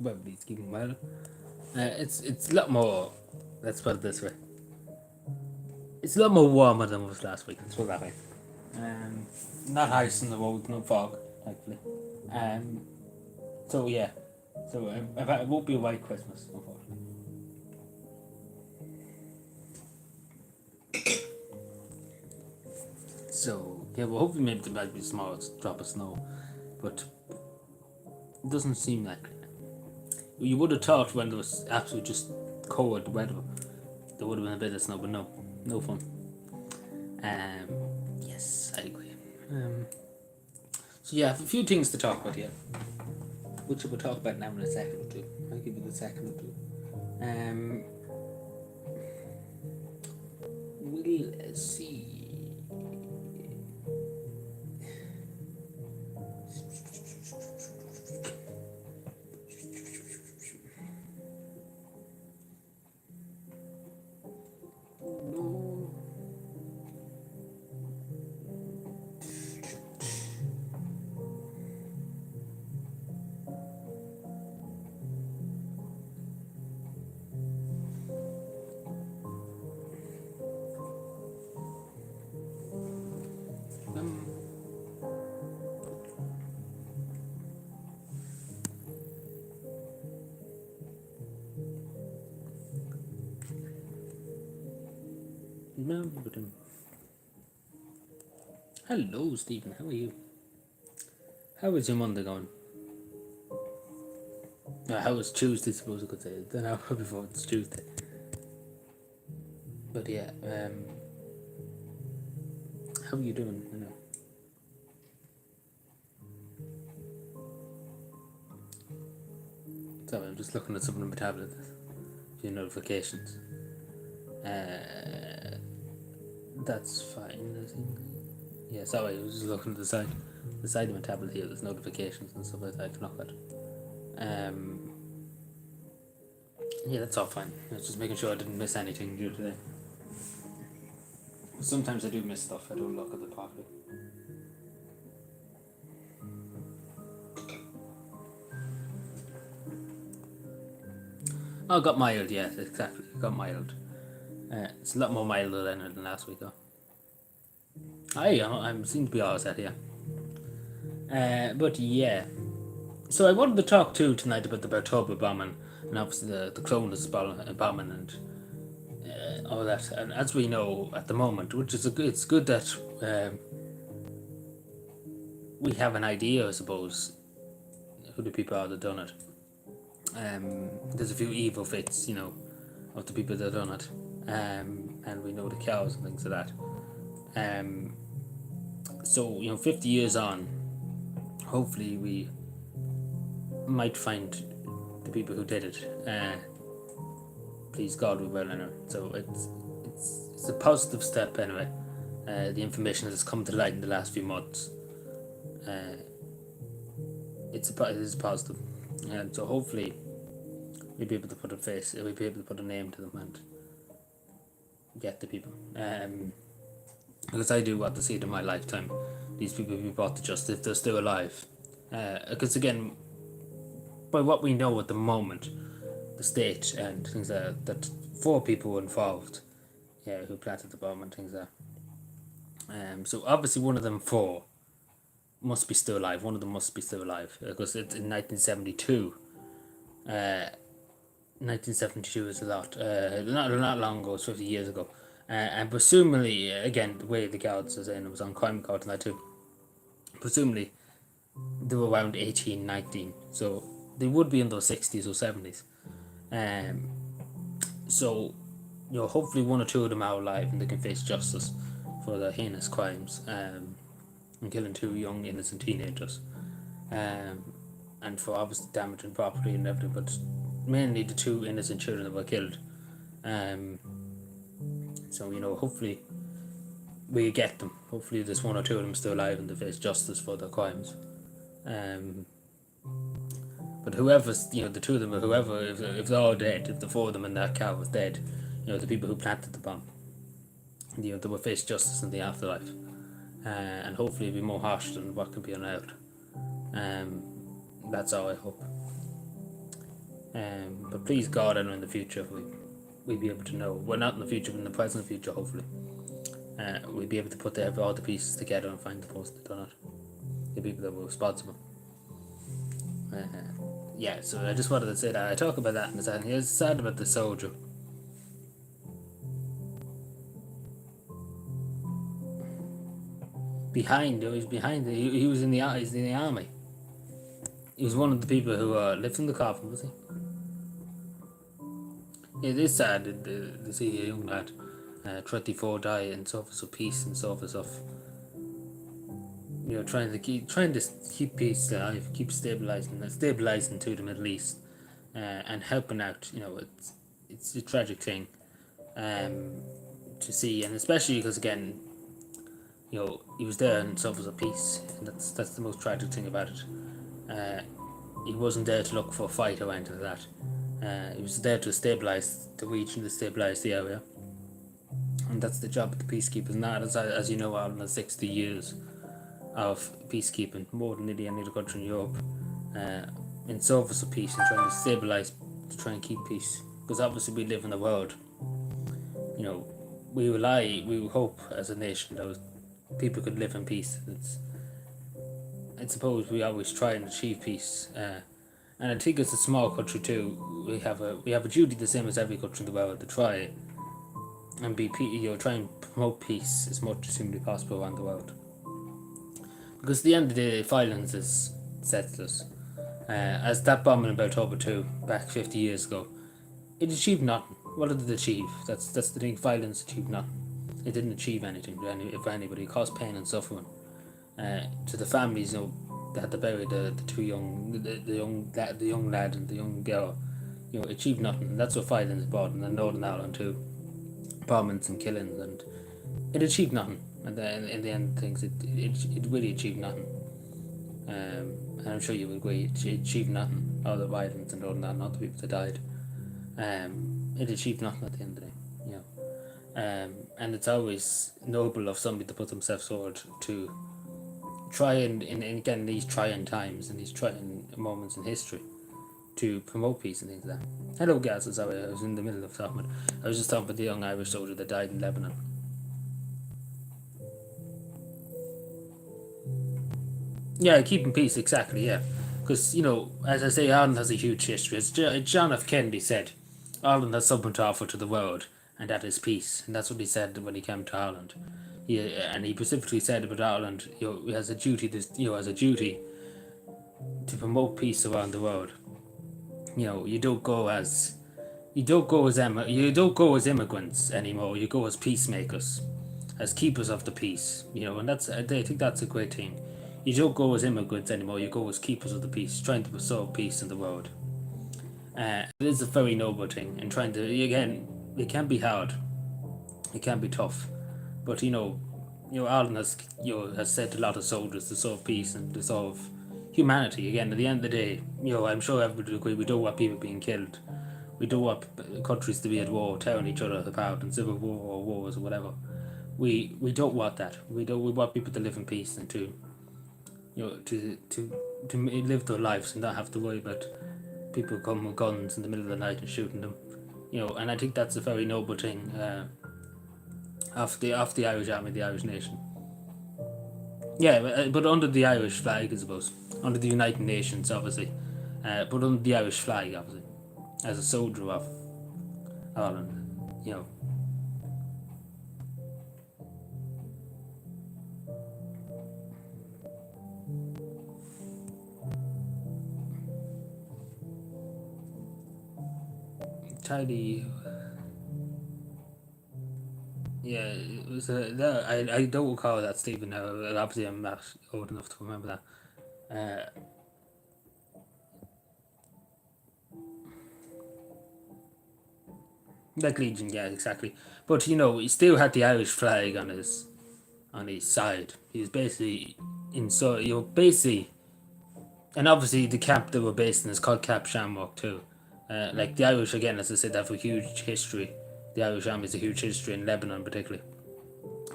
Everybody's keeping well. It's a lot more. Let's put it this way. It's a lot more warmer than it was last week. Let's put it that way. Um, Not ice in the road, no fog, thankfully. Um, so yeah. So it won't be a white Christmas, unfortunately. So yeah, well, hopefully maybe there might be a small drop of snow, but it doesn't seem like it. You would have thought when there was absolutely just cold weather, there would have been a bit of snow, but no, no fun. Yes, I agree. So yeah, I have a few things to talk about here, which we'll talk about now in a second or two. I'll give you the second or two. Um, we'll see. No. Um, no, but, hello, Stephen. How are you? How is your Monday going? How was Tuesday? Suppose I could say. Then how before it's Tuesday. But yeah, how are you doing? You know. Sorry, I'm just looking at something on my tablet. A few notifications. That's fine, I think. Yeah, sorry, I was just looking at the side of my tablet here. There's notifications and stuff like that I can look at. Yeah, that's all fine. I was just making sure I didn't miss anything due today. Sometimes I do miss stuff. I don't look at the properly. Oh, got mild. Yeah, exactly. Got mild. It's a lot more milder than last week, though. I seem to be all set here. But yeah. So I wanted to talk too tonight about the Bartoba bombing and obviously the Cronus bombing and all that. And as we know at the moment, which is it's good that we have an idea, I suppose, who the people are that done it. There's a few evil fits, of the people that done it, and we know the cows and things like that. So 50 years on, hopefully we might find the people who did it. Please God, we will anyway. So it's a positive step anyway. The information that has come to light in the last few months, it is positive, and so hopefully we'll be able to put a face, we'll be able to put a name to them and get the people. Because I do want to see it in my lifetime. These people be brought to justice if they're still alive. Because again, by what we know at the moment, the state and things that 4 people were involved, who planted the bomb and things like that. So obviously one of them 4 must be still alive. One of them must be still alive because it's in 1972. 1972 is a lot. Not long ago. It's 50 years ago. And presumably, again, the way the guards are saying it was on crime court and that too. Presumably, they were around 18, 19. So they would be in their 60s or 70s. So, hopefully one or two of them are alive and they can face justice for their heinous crimes and killing 2 young innocent teenagers. And for obviously damaging property and everything, but mainly the 2 innocent children that were killed. So, hopefully we get them. Hopefully there's 1 or 2 of them still alive and they face justice for their crimes. But whoever's, the 2 of them, or whoever, if they're all dead, if the 4 of them in that car was dead, the people who planted the bomb, they will face justice in the afterlife. And hopefully it'll be more harsh than what can be allowed. That's all I hope. But please God, I know in the future we'll be able to know. Well, not in the future, but in the present future, hopefully. We'll be able to put all the pieces together and find the person that done it. The people that were responsible. Yeah, so I just wanted to say that. I talk about that in the time. It's sad about the soldier. He was behind. He was in the army. He was one of the people who lived in the coffin, was he? It is sad to see a young lad, 24, die in service of peace and service of, trying to keep peace alive, keep stabilizing to the Middle East, and helping out. It's a tragic thing, to see, and especially because again, he was there in service of peace, and that's the most tragic thing about it. He wasn't there to look for a fight or anything like that. He was there to stabilize the region, to stabilize the area, and that's the job of the peacekeepers. Not as you know, Ireland has 60 years of peacekeeping, more than nearly any other country in Europe, in service of peace and trying to stabilize, to try and keep peace. Because obviously we live in a world, we hope as a nation that people could live in peace. I suppose we always try and achieve peace, and I think as a small country too, we have a duty the same as every country in the world to try and try and promote peace as much as humanly possible around the world. Because at the end of the day, violence is senseless. As that bombing in October 2 back 50 years ago, it achieved nothing. What did it achieve? That's the thing. Violence achieved nothing. It didn't achieve anything if anybody. It caused pain and suffering to the families. They had to bury the young lad and the young girl. It achieved nothing. And that's what violence brought in Northern Ireland too. Bombings and killings, and it achieved nothing. And then in the end of things, it really achieved nothing. And I'm sure you would agree, it achieved nothing. All the violence and all that, not the people that died. It achieved nothing at the end of the day. And it's always noble of somebody to put themselves forward to try and again, in these trying times and these trying moments in history, to promote peace and things like that. Hello, guys. Sorry, I was in the middle of talking. I was just talking about the young Irish soldier that died in Lebanon. Yeah, keeping peace, exactly, yeah. Because, as I say, Ireland has a huge history. As John F. Kennedy said, Ireland has something to offer to the world, and that is peace. And that's what he said when he came to Ireland. And he specifically said about Ireland, he has a duty to promote peace around the world. You don't go as immigrants anymore. You go as peacemakers, as keepers of the peace. And I think that's a great thing. You don't go as immigrants anymore. You go as keepers of the peace, trying to preserve peace in the world. It is a very noble thing, and trying to it can be hard, it can be tough, but Ireland has sent a lot of soldiers to serve peace and to serve humanity. Again, at the end of the day, I'm sure everybody would agree, we don't want people being killed. We don't want countries to be at war, tearing each other apart in civil war or wars or whatever. We don't want that. We want people to live in peace and to live their lives and not have to worry about people coming with guns in the middle of the night and shooting them. And I think that's a very noble thing of the Irish Army, the Irish nation. Yeah, but under the Irish flag, I suppose. Under the United Nations, obviously. But under the Irish flag, obviously. As a soldier of Ireland, Tidy. Yeah, it was I don't recall that, Stephen. Obviously, I'm not old enough to remember that. Like Legion, yeah, exactly. But he still had the Irish flag on his side. He was basically basically, and obviously the camp they were based in is called Camp Shamrock too. Like the Irish, again, as I said, have a huge history. The Irish Army has a huge history in Lebanon, particularly.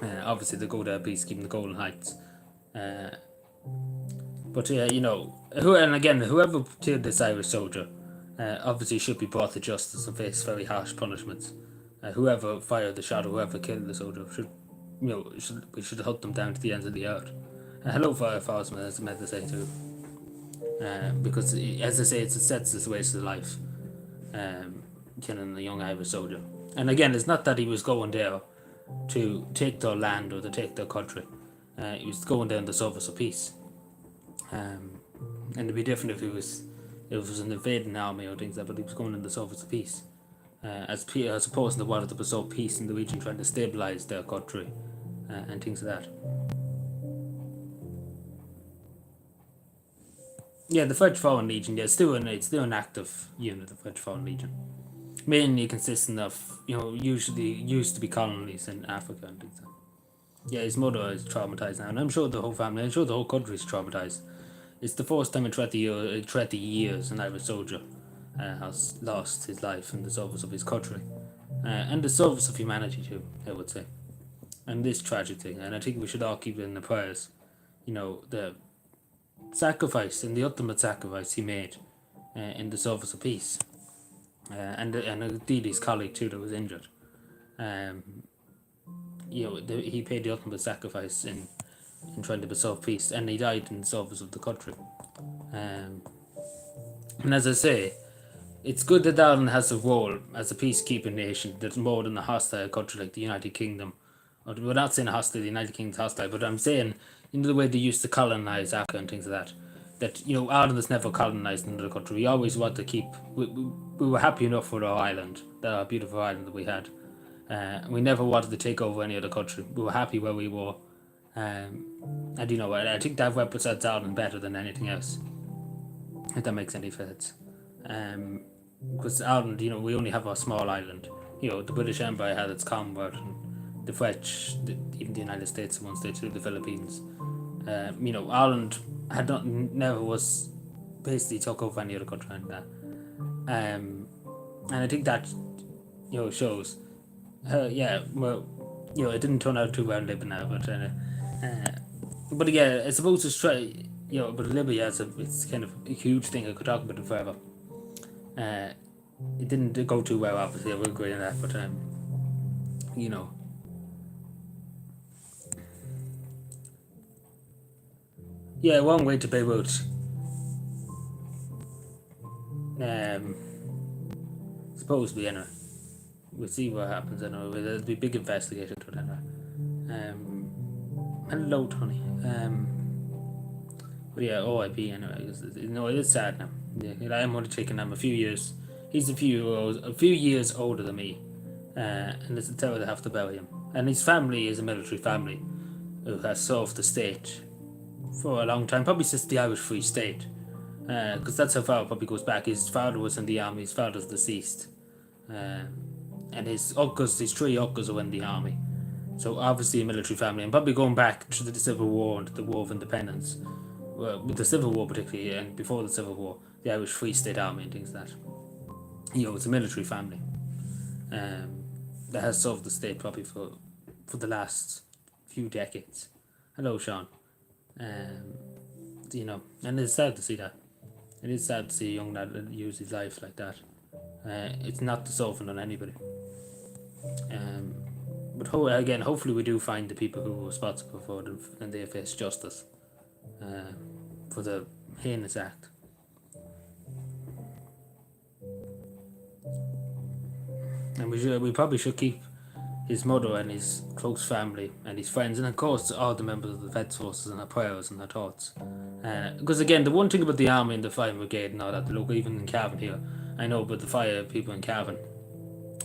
Obviously, they go there peacekeeping the Golan Heights. But yeah, and again, whoever killed this Irish soldier, obviously should be brought to justice and face very harsh punishments. Whoever fired the shot or whoever killed the soldier should, we should hunt them down to the ends of the earth. Hello, Fire Forceman, as I meant to say too. Because, as I say, it's a senseless waste of life, killing the young Irish soldier. And again, it's not that he was going there to take their land or to take their country. He was going there in the service of peace. And it'd be different if it was an invading army or things like that, but he was going in the service of peace. As opposed to wanted to bestow peace in the region, trying to stabilise their country and things like that. Yeah, the French Foreign Legion, it's still an active unit, the French Foreign Legion. Mainly consisting of, usually used to be colonies in Africa and things like that. Yeah, his mother is traumatised now, and I'm sure the whole family, I'm sure the whole country is traumatised. It's the first time in 30 years an Irish soldier has lost his life in the service of his country. And the service of humanity too, I would say. And this tragic thing, and I think we should all keep it in the prayers. The sacrifice and the ultimate sacrifice he made in the service of peace. And indeed his colleague too that was injured. He paid the ultimate sacrifice in trying to bestow peace, and he died in the service of the country. And as I say, it's good that Ireland has a role as a peacekeeping nation that's more than a hostile country like the United Kingdom. We're not saying hostile, the United Kingdom's hostile, but I'm saying, the way they used to colonise Africa and things like that, Ireland has never colonised another country. We always want to keep, we were happy enough with our island, our beautiful island that we had. We never wanted to take over any other country. We were happy where we were. And I think that represents Ireland better than anything else, if that makes any sense. Because Ireland, we only have a small island. The British Empire had its Commonwealth, and the French, even the United States, once they threw the Philippines. Ireland never was basically took over any other country like that. And I think that, shows. It didn't turn out too well in Libya, but yeah, I suppose it's try. But Libya it's kind of a huge thing. I could talk about it forever. It didn't go too well, obviously. I will agree on that, but yeah, one way to Beirut. Supposed to be anyway. We'll see what happens anyway. There'll be a big investigation to it anyway. Hello, Tony. But yeah, OIP anyway. It is sad now. Yeah, I am only taking him a few years. He's a few years older than me, and it's a terrible to have to bury him. And his family is a military family who has served the state for a long time, probably since the Irish Free State, because that's how far it probably goes back. His father was in the army. His father's deceased, and his three uncles are in the army. So obviously a military family, and probably going back to the Civil War and the War of Independence. With the Civil War particularly, and before the Civil War, the Irish Free State Army and things like that. It's a military family that has served the state probably for the last few decades. Hello, Sean. And it's sad to see that. It is sad to see a young lad use his life like that. It's not dissolving on anybody. But hopefully we do find the people who were responsible for it and they face justice for the heinous act. And we probably should keep his mother and his close family and his friends, and of course all the members of the Defence Forces, in our prayers and our thoughts. Because again, the one thing about the army and the fire brigade and all that, look, even in Cavan here, I know about the fire people in Cavan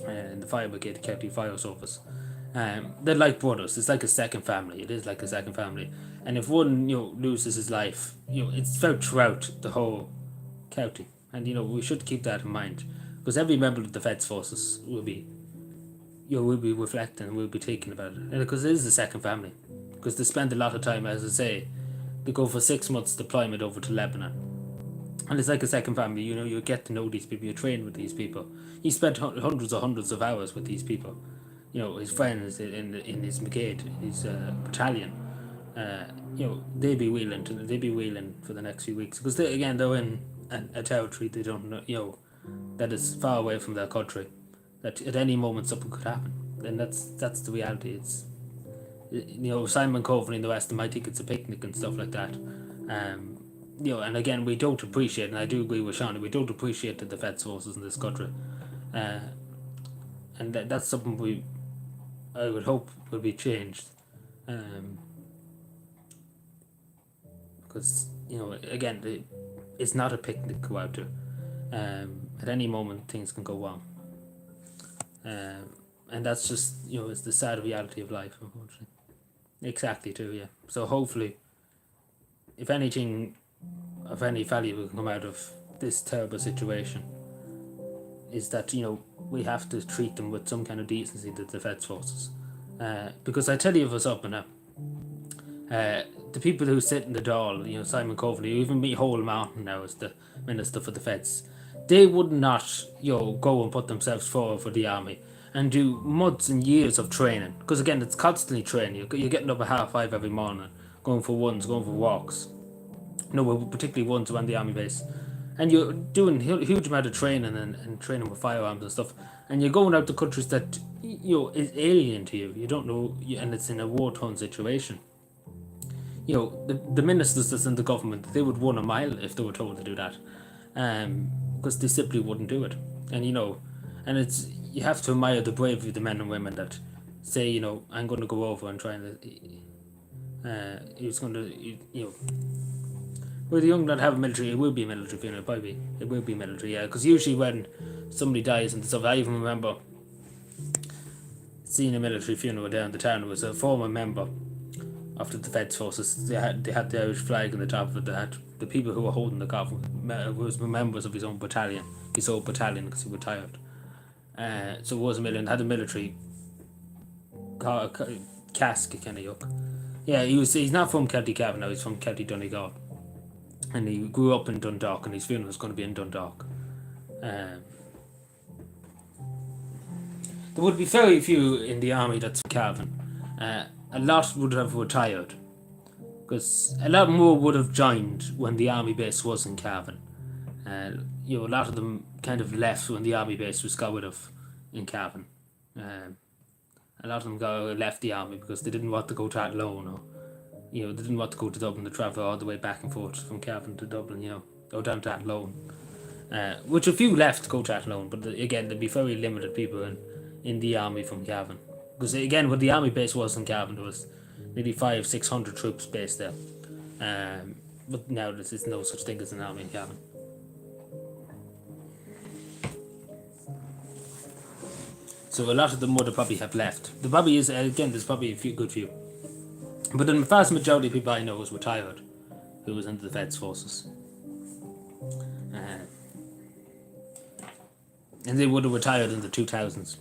and the fire brigade, the county fire service. They're like brothers. It's like a second family. It is like a second family. And if one loses his life, it's felt throughout the whole county. And we should keep that in mind, because every member of the Defence Forces will be reflecting and will be thinking about it. And because it is a second family, because they spend a lot of time, as I say, they go for 6 months deployment over to Lebanon, and it's like a second family. You get to know these people, you train with these people, you spend hundreds of hours with these people. His friends in his brigade, his battalion. They'd be wheeling for the next few weeks, because they're in a territory they don't know. that is far away from their country, that at any moment something could happen. And that's the reality. It's, Simon Coveney in the West might think it's a picnic and stuff like that. And again, we don't appreciate, and I do agree with Sean, we don't appreciate the defence forces in this country. And that's something I would hope will be changed. Because, again, it's not a picnic to go out to. At any moment, things can go wrong. And that's just, it's the sad reality of life, unfortunately. Exactly, too, yeah. So hopefully, if anything of any value will come out of this terrible situation, is that, we have to treat them with some kind of decency, the defence forces. Because I tell you for something now, the people who sit in the Dáil, Simon Coveney, even Micheál Martin now as the Minister for Defence, they would not, go and put themselves forward for the army and do months and years of training. Because again, it's constantly training. You're getting up at 5:30 every morning, going for runs, going for walks. Particularly ones around the army base. And you're doing a huge amount of training and training with firearms and stuff. And you're going out to countries that, is alien to you. You don't know, and it's in a war-torn situation. The ministers that's in the government, they would run a mile if they were told to do that. Because they simply wouldn't do it. And, and it's, you have to admire the bravery of the men and women that say, I'm going to go over and try and, he's going to, with a young lad have a military, it will be a military funeral, probably. It will be military, yeah. Because usually when somebody dies and stuff, I even remember seeing a military funeral down the town. It was a former member of the Defence Forces. They had the Irish flag on the top of it. They had the people who were holding the coffin was members of his own battalion, because he retired. So it was had a military casket kind of yuck. Yeah, he's not from County Cavan now, he's from County Donegal. And he grew up in Dundalk, and his funeral was going to be in Dundalk. There would be very few in the army that's from Cavan. A lot would have retired, because a lot more would have joined when the army base was in Cavan. A lot of them kind of left when the army base was got rid of in Cavan. A lot of them left the army because they didn't want to go to Athlone, or they didn't want to go to Dublin to travel all the way back and forth from Cavan to Dublin, go down to Athlone. Which a few left to go to Athlone, but again, there'd be very limited people in the army from Cavan. Because again, when the army base was in Cavan, there was maybe 500-600 troops based there. But now there's no such thing as an army in Cavan. So a lot of them would probably have left. There probably is, again, there's probably a good few. But the vast majority of people I know was retired, who was in the Defence Forces. And they would have retired in the 2000s.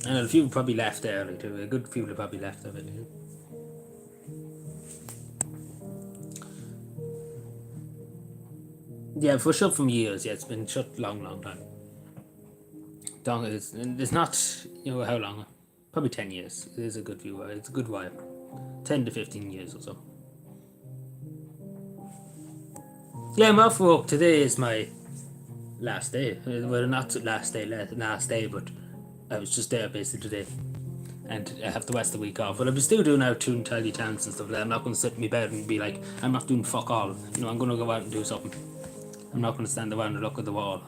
And a few probably left early too. A good few probably left early too. Yeah, for sure from years. Yeah, it's been shut long time. It's not, how long. Probably 10 years. It is a good few. It's a good while. 10 to 15 years or so. Yeah, I'm off work. Today is my last day. Well, not last day, but I was just there basically today. And I have the rest of the week off. But I'll be still doing out to tidy towns and stuff like that. I'm not going to sit in my bed and be like, I'm not doing fuck all. I'm going to go out and do something. I'm not going to stand around and look at the wall,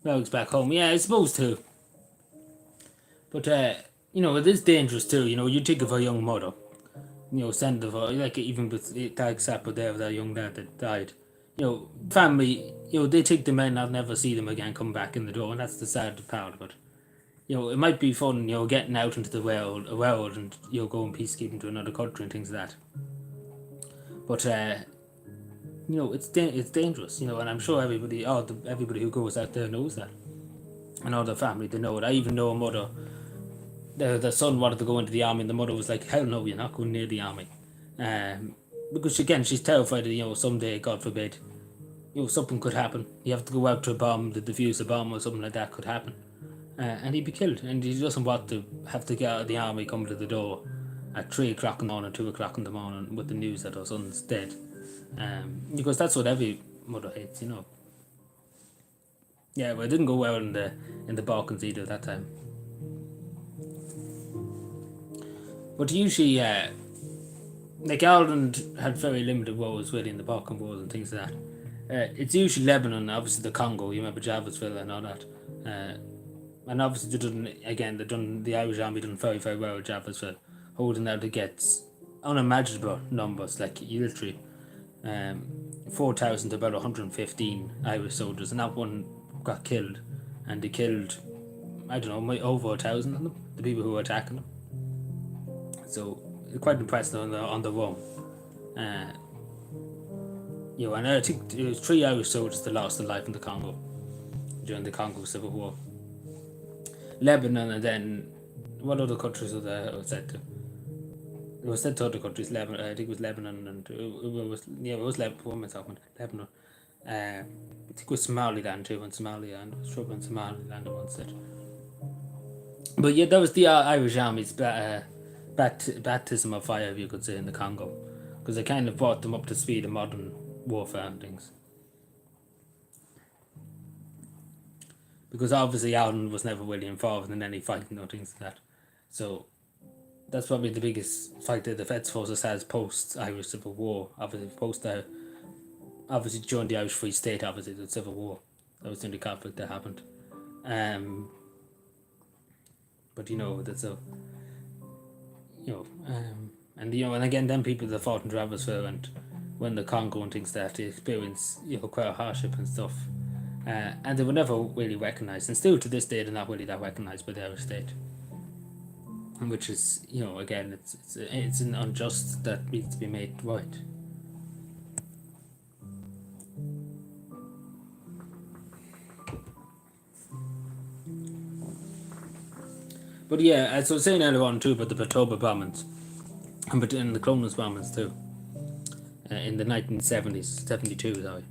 Dogs back home. Yeah, I suppose too. But, it is dangerous too. You think of a young mother. Send of her, like even with Dag Sapper there, that young lad that died. Family, they think they might not never see them again come back in the door, and that's the sad part of it. It might be fun, getting out into the world and, going peacekeeping to another country and things like that. But, it's dangerous, and I'm sure everybody who goes out there knows that. And all the family, they know it. I even know a mother, the son wanted to go into the army, and the mother was like, hell no, you're not going near the army. Because, again, she's terrified that, someday, God forbid, something could happen. You have to go out to a bomb, to defuse a bomb or something like that could happen. and he'd be killed. And he doesn't want to have to get the army come to the door at 3 o'clock in the morning, 2 o'clock in the morning with the news that her son's dead. Because that's what every mother hates, you know. Yeah, well, it didn't go well in the Balkans either at that time. But usually, like Ireland had very limited wars really in the Balkan wars and things like that. It's usually Lebanon, obviously the Congo, you remember Javisville and all that. And obviously the Irish army done very, very well at Javisville, holding out against unimaginable numbers, like literally 4,000 to about 115 Irish soldiers, and that one got killed, and they killed, I don't know, over 1,000 of them, the people who were attacking them. So quite impressive on the run. And I think it was 3 Irish soldiers that lost their life in the Congo during the Congo Civil War. Lebanon, and then what other countries was said to? It was said to other countries. Lebanon, I think it was Lebanon, and it was Lebanon. What am I talking about? Lebanon. I think it was Somaliland too, and Somalia, and trouble in Somaliland. One said. But yeah, that was the Irish Army's baptism of fire, you could say, in the Congo, because they kind of brought them up to speed of modern warfare and things. Because obviously Ireland was never really involved in any fighting or things like that. So that's probably the biggest fight that the Defence Forces has post-Irish Civil War. Obviously during the Irish Free State, obviously the Civil War. That was the only conflict that happened. But that's a... and again, then people that fought in Javisville and when the Congo and things that they experience, quite a hardship and stuff. And they were never really recognised, and still to this day they're not really that recognised by the Irish state. Which is, again, it's an unjust that needs to be made right. But yeah, as I was saying earlier on too about the Batoba bombings, and the Clonus bombings too, in the 1970s, 72, sorry.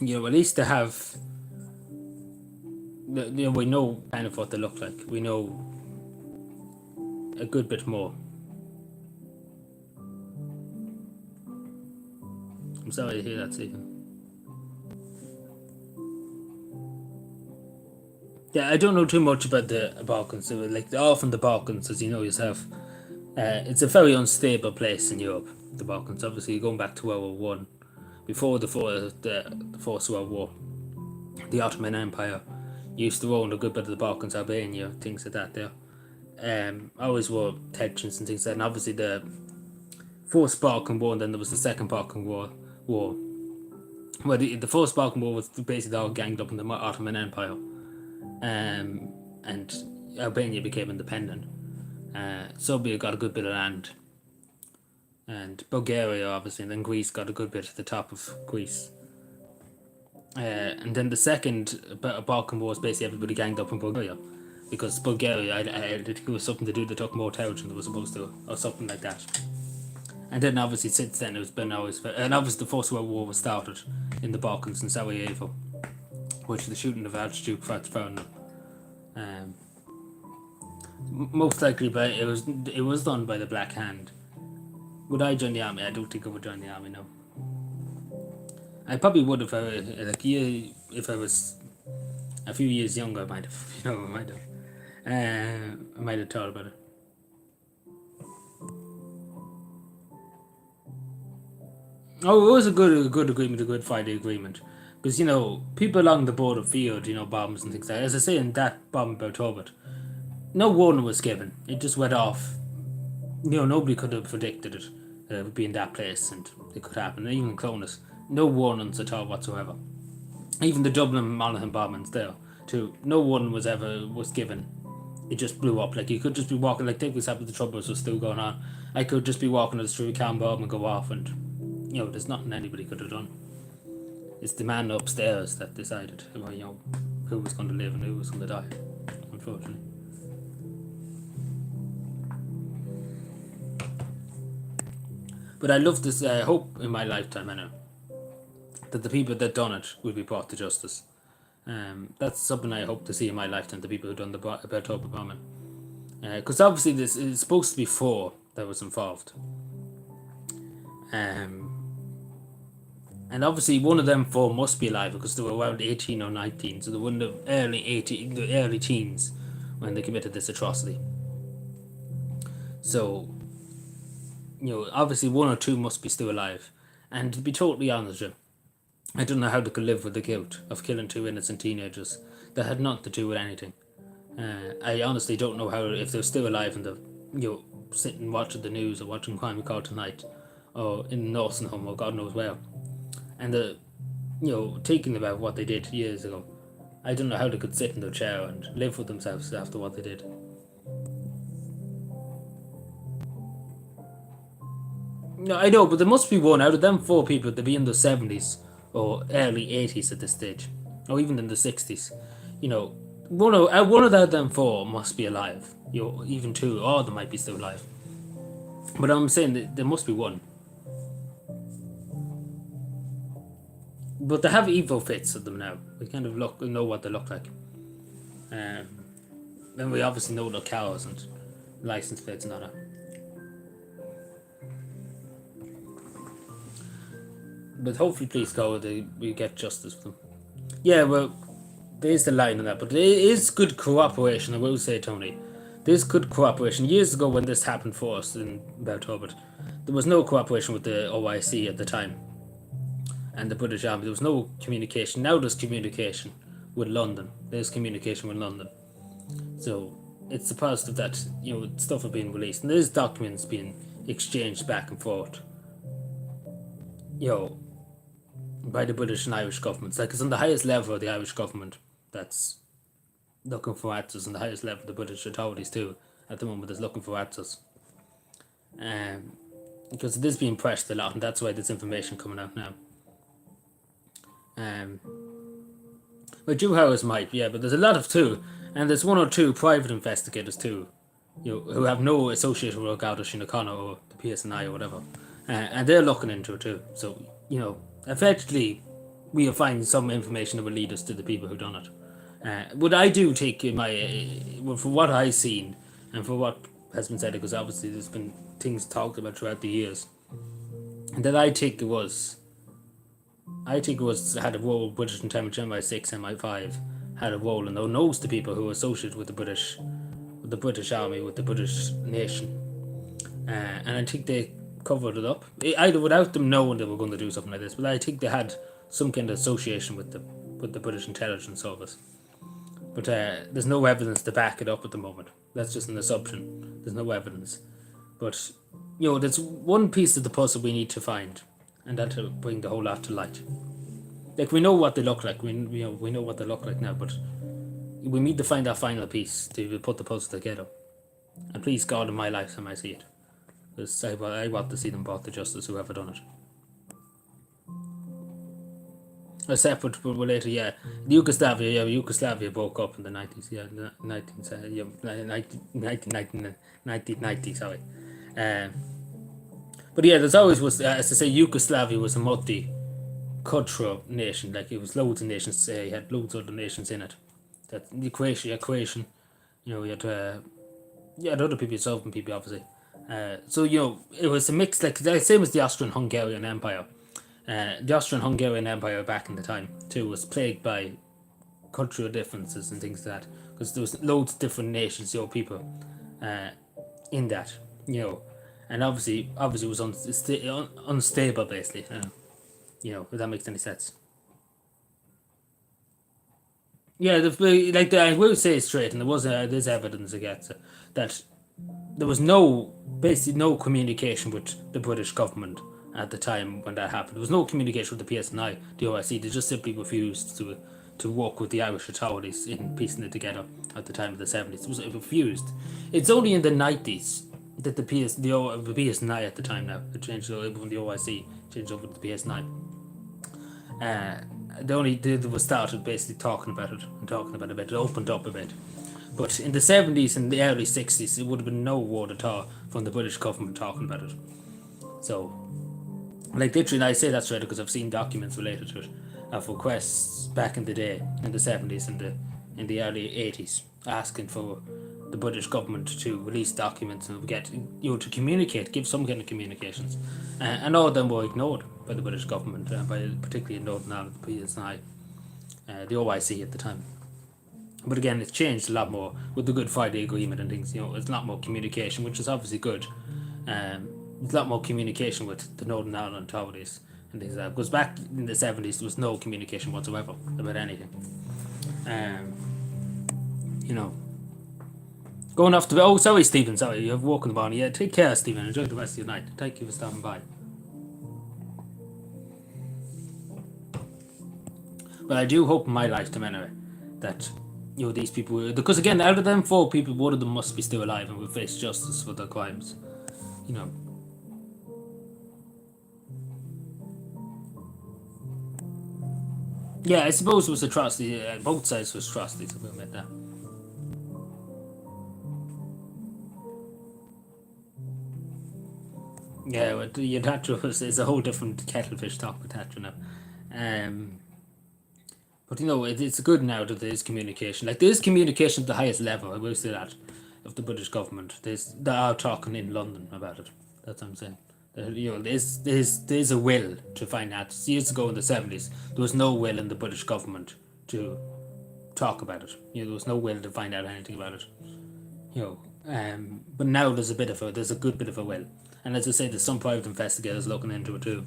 At least they have, we know kind of what they look like. We know a good bit more. I'm sorry to hear that, Stephen. Yeah, I don't know too much about the Balkans. So, like, often the Balkans, as you know yourself, it's a very unstable place in Europe, the Balkans. Obviously, going back to World War One, before the First World War, the Ottoman Empire used to own a good bit of the Balkans, Albania, things like that there. Always were tensions and things like that. And obviously the First Balkan War, and then there was the Second Balkan War. Well, the First Balkan War was basically all ganged up in the Ottoman Empire. And Albania became independent. Serbia got a good bit of land. And Bulgaria, obviously, and then Greece got a good bit at the top of Greece. And then the Second Balkan War was basically everybody ganged up in Bulgaria. Because Bulgaria, I think it was something to do, they took more territory than they were supposed to, or something like that. And then obviously since then it's been always... And obviously the First World War was started in the Balkans in Sarajevo, which the shooting of Archduke Franz Ferdinand. Most likely, but it was done by the Black Hand. Would I join the army? I don't think I would join the army, no. I probably would if I was a few years younger. I might have. I might have thought about it. Oh, it was a good agreement, a good Friday agreement. Because, people along the border feared, bombs and things like that. As I say in that bomb about Tobit, no warning was given. It just went off. Nobody could have predicted it. It would be in that place and it could happen. And even Clonus, no warnings at all whatsoever. Even the Dublin Monaghan bombings there, too. No warning was given. It just blew up. Like, you could just be walking, like, take this happened, the Troubles was still going on. I could just be walking through a can bomb and go off and, there's nothing anybody could have done. It's the man upstairs that decided, who was going to live and who was going to die, unfortunately. But I love this, hope in my lifetime, I know, that the people that done it will be brought to justice. That's something I hope to see in my lifetime, the people who done the Beltopper bombing. Because obviously this is supposed to be 4 that was involved. And obviously one of them 4 must be alive because they were around 18 or 19, so they were in the early teens when they committed this atrocity. So, obviously 1 or 2 must be still alive. And to be totally honest with you, I don't know how they could live with the guilt of killing 2 innocent teenagers that had nothing to do with anything. I honestly don't know how, if they're still alive and they're sitting watching the news or watching Crime We Call Tonight or in the nursing home or God knows where, and they're thinking about what they did years ago. I don't know how they could sit in their chair and live with themselves after what they did. No, I know, but there must be one out of them 4 people to be in the 70s or early 80s at this stage, or even in the 60s. One of them 4 must be alive. Even 2, or they might be still alive. But I'm saying that there must be one. But they have evil fits of them now. We kind of know what they look like. Then we obviously know their cars and license plates and all that. But hopefully, please God, we get justice for them. Yeah, well, there's the line on that. But there is good cooperation, I will say, Tony. There's good cooperation. Years ago when this happened for us in Beltopper, there was no cooperation with the OIC at the time and the British Army. There was no communication. Now there's communication with London. There's communication with London. So it's a positive that stuff are being released and there's documents being exchanged back and forth. By the British and Irish governments. Like, it's on the highest level of the Irish government that's looking for answers, and the highest level of the British authorities too at the moment is looking for answers. Because it is being pressed a lot, and that's why there's information coming out now. Well, Drew Harris might, yeah, but there's a lot of 2, and there's 1 or 2 private investigators too, who have no association with Garda Síochána or the PSNI or whatever, and they're looking into it too. So effectively, we'll find some information that will lead us to the people who done it. What I do take in for what I've seen and for what has been said, because obviously there's been things talked about throughout the years, and that I think it was had a role. British Intelligence, MI6, MI5 had a role, and those knows the people who are associated with the British Army, with the British nation, and I think they covered it up, either without them knowing they were going to do something like this, but I think they had some kind of association with the British Intelligence Service. But there's no evidence to back it up at the moment. That's just an assumption. There's no evidence. But there's one piece of the puzzle we need to find, and that'll bring the whole lot to light. Like, we know what they look like. We know what they look like now, but we need to find that final piece to put the puzzle together. And please God, in my lifetime, I see it. Because I want to see them brought to justice, whoever done it. A separate but later, yeah. Yugoslavia broke up in the 90s, 1990, sorry. But yeah, there's always was, as I say, Yugoslavia was a multi-cultural nation. Like, it was loads of nations, you had loads of other nations in it. That Croatian, you had other people, Serbian people, obviously. So it was a mix, like the same as the Austrian-Hungarian Empire. The Austrian-Hungarian Empire back in the time too was plagued by cultural differences and things like that, because there was loads of different nations, people, in that, and obviously it was unstable, basically. If that makes any sense. Yeah, I will say straight, and there's evidence against it, that there was basically no communication with the British government at the time when that happened. There was no communication with the PSNI, the OIC. They just simply refused to work with the Irish authorities in piecing it together at the time of the 70s. It refused. It's only in the 90s that the PSNI at the time now, it changed over from the OIC, changed over to the PSNI. They was started basically talking about it, it opened up a bit. But in the 70s and the early 60s, it would have been no word at all from the British government talking about it. So, like, literally, and I say that's right because I've seen documents related to it. of requests back in the day, in the 70s and in the early 80s, asking for the British government to release documents and get to communicate, give some kind of communications, and all of them were ignored by the British government, by particularly in Northern Ireland, the PSNI, the OIC at the time. But again, it's changed a lot more with the Good Friday Agreement and things. It's a lot more communication, which is obviously good. There's a lot more communication with the Northern Ireland authorities and things like that. Because back in the 70s, there was no communication whatsoever about anything. You know, going off to... Oh, sorry, Stephen. Sorry, you've woken the morning. Yeah, take care, Stephen. Enjoy the rest of your night. Thank you for stopping by. But I do hope in my lifetime, anyway, that these people, because again, out of them 4 people, one of them must be still alive and will face justice for their crimes. Yeah, I suppose it was atrocity. Both sides was atrocities. We'll admit that. Yeah, but Thatcher is a whole different kettle of fish talk with Thatcher now. But it's good now that there is communication. Like, there is communication at the highest level, I will say that, of the British government. They are talking in London about it. That's what I'm saying. There's a will to find out. Years ago in the 70s, there was no will in the British government to talk about it. There was no will to find out anything about it. But now there's a good bit of a will. And as I say, there's some private investigators looking into it too.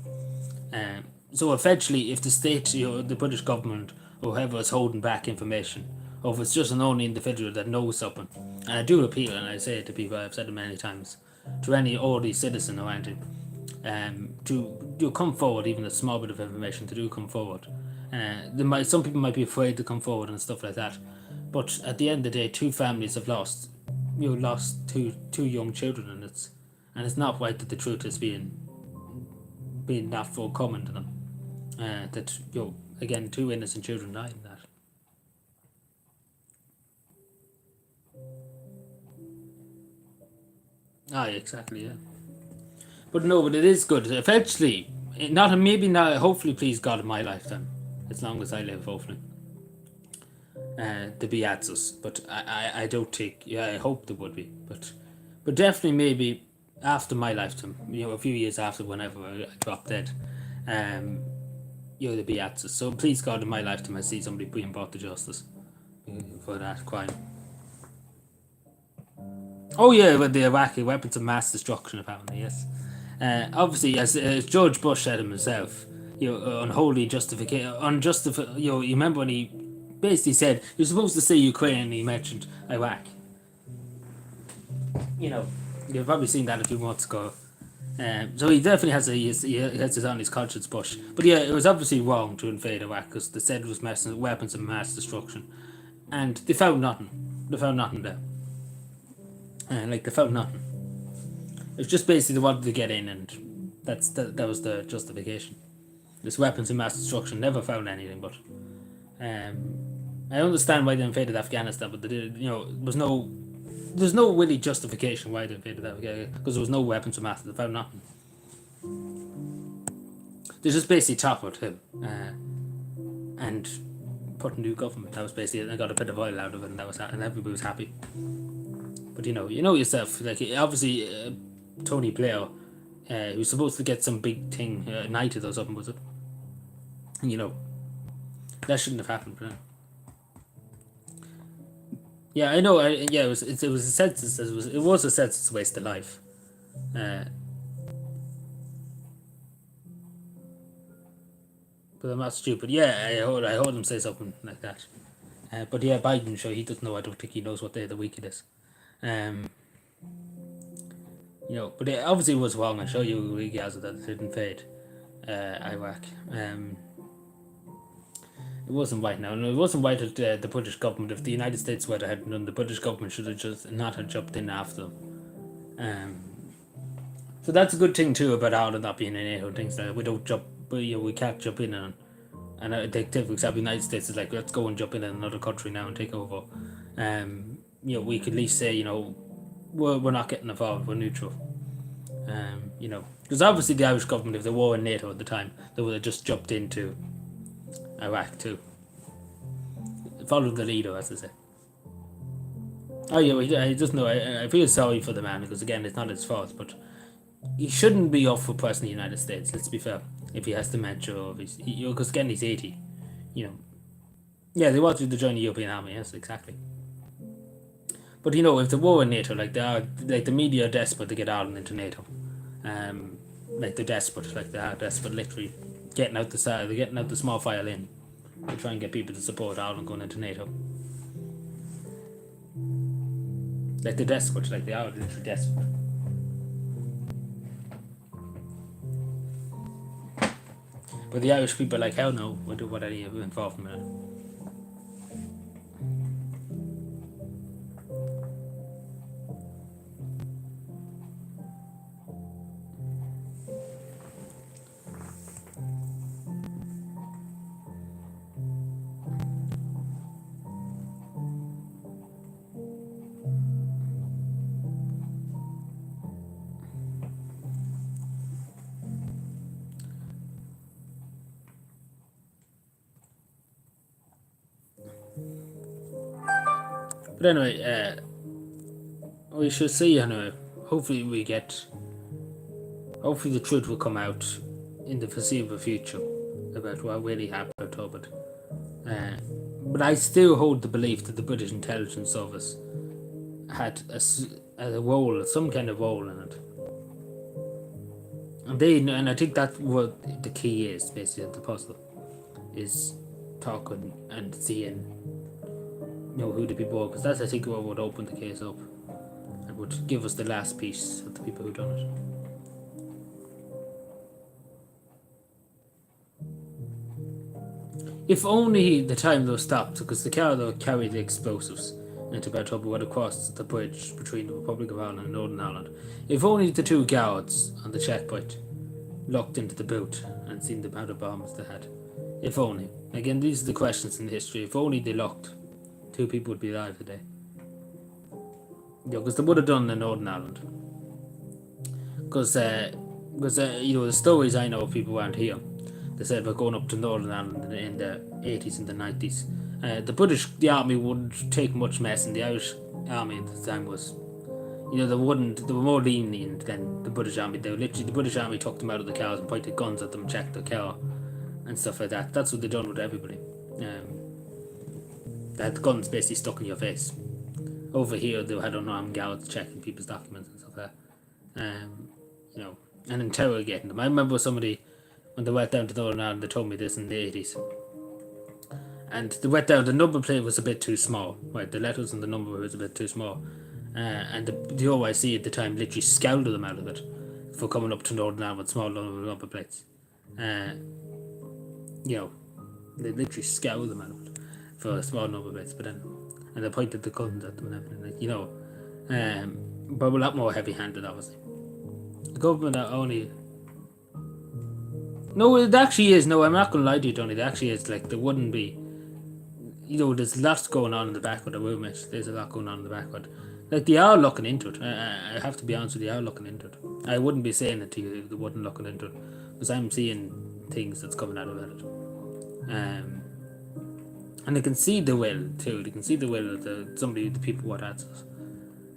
So eventually, if the state, the British government, or whoever is holding back information, or if it's just an only individual that knows something, and I do appeal, and I say it to people, I've said it many times, to any ordinary citizen or anything, to come forward, even a small bit of information, to do come forward. Some people might be afraid to come forward and stuff like that, but at the end of the day, 2 families have lost two young children, and it's not right that the truth is being not forthcoming to them. That again, 2 innocent children died in that. Exactly, yeah. But no, but it is good. Eventually, hopefully, please God, in my lifetime, as long as I live, hopefully, to be answers. But I don't think, I hope there would be. But definitely, maybe after my lifetime, a few years after, whenever I drop dead, there'll be answers. So please God, in my lifetime, I see somebody being brought to justice for that crime. Oh yeah, with the Iraqi weapons of mass destruction, apparently, yes. Obviously, as George Bush said himself, unholy justification, you remember when he basically said you're supposed to say Ukraine, and he mentioned Iraq. You've probably seen that a few months ago. So he definitely has it on his conscience, Bush. But yeah, it was obviously wrong to invade Iraq because they said it was weapons of mass destruction, and they found nothing. They found nothing there. They found nothing. It was just basically they wanted to get in, and that was the justification. This weapons of mass destruction never found anything, but I understand why they invaded Afghanistan, but they did. There's no really justification why they invaded Afghanistan because there was no weapons of mass. They found nothing. They just basically toppled him and put a new government. That was basically it. And got a bit of oil out of it, and and everybody was happy. But you know yourself, like obviously Tony Blair, who's supposed to get some big thing knighted or something, was it? That shouldn't have happened. But, yeah, I know. It was a senseless. It was a senseless waste of life. But I'm not stupid. Yeah, I heard him say something like that. But yeah, Biden, sure, he doesn't know. I don't think he knows what day of the week it is. But it obviously was wrong. I'll show you Gaza that it didn't fade Iraq. It wasn't right now, and it wasn't right at the British government. If the United States were to have done, the British government should have just not have jumped in after them. So that's a good thing too about Ireland not being in NATO. Things that we don't jump, we can't jump in and the typical United States is like, let's go and jump in another country now and take over. We could at least say, we're not getting involved, we're neutral. Because obviously the Irish government, if they were in NATO at the time, they would have just jumped into Iraq too. Follow the leader, as I say. Oh yeah, I just know. I feel sorry for the man because again, it's not his fault, but he shouldn't be off for president of the United States. Let's be fair. If he has dementia, or if he's, because again he's 80. You know. Yeah, they want you to join the European Army. Yes, exactly. But if the war in NATO, like the media are desperate to get Ireland into NATO. Like they're desperate, literally getting out they're getting out the small violin to try and get people to support Ireland going into NATO. Like they're desperate, like they are literally desperate. But the Irish people are like, hell no, we'll do what any involvement in it. But anyway, we shall see anyway. Hopefully the truth will come out in the foreseeable future about what really happened to it. But I still hold the belief that the British Intelligence Service had a role, some kind of role in it. And I think that's what the key is, basically, of the puzzle, is talking and seeing, who the people were, because that's, I think, what would open the case up and would give us the last piece of the people who done it. If only the time they were stopped, because the car that carried the explosives into Beltubber would have crossed the bridge between the Republic of Ireland and Northern Ireland. If only the two guards on the checkpoint looked into the boot and seen the amount of bombs they had. If only. Again, these are the questions in history. If only they looked, 2 people would be alive today. Because they would have done in Northern Ireland. Because the stories I know of people around here, they said about going up to Northern Ireland in the 80s and the 90s. The army wouldn't take much mess, and the Irish army at the time was, they were more lenient than the British army. The British army took them out of the cars and pointed guns at them, checked their car, and stuff like that. That's what they done with everybody. They had the guns basically stuck in your face. Over here, they had unarmed guards checking people's documents and stuff like that. And interrogating them. I remember somebody, when they went down to Northern Ireland, they told me this in the 80s. And they went down, the number plate was a bit too small. Right, the letters and the number was a bit too small. And the OIC at the time literally scowled them out of it for coming up to Northern Ireland with small number plates. They literally scowled them out of it for a small number plates. But then, and they pointed the guns at them and everything, but a lot more heavy-handed, obviously. The government are only. No, it actually is. No, I'm not going to lie to you, Tony. It actually is. Like, there wouldn't be. There's lots going on in the background. I will admit, there's a lot going on in the background. Like, they are looking into it. I have to be honest with you, they are looking into it. I wouldn't be saying it to you if they wasn't looking into it, because I'm seeing things that's coming out of it. And they can see the will too. They can see the will of the people what answers.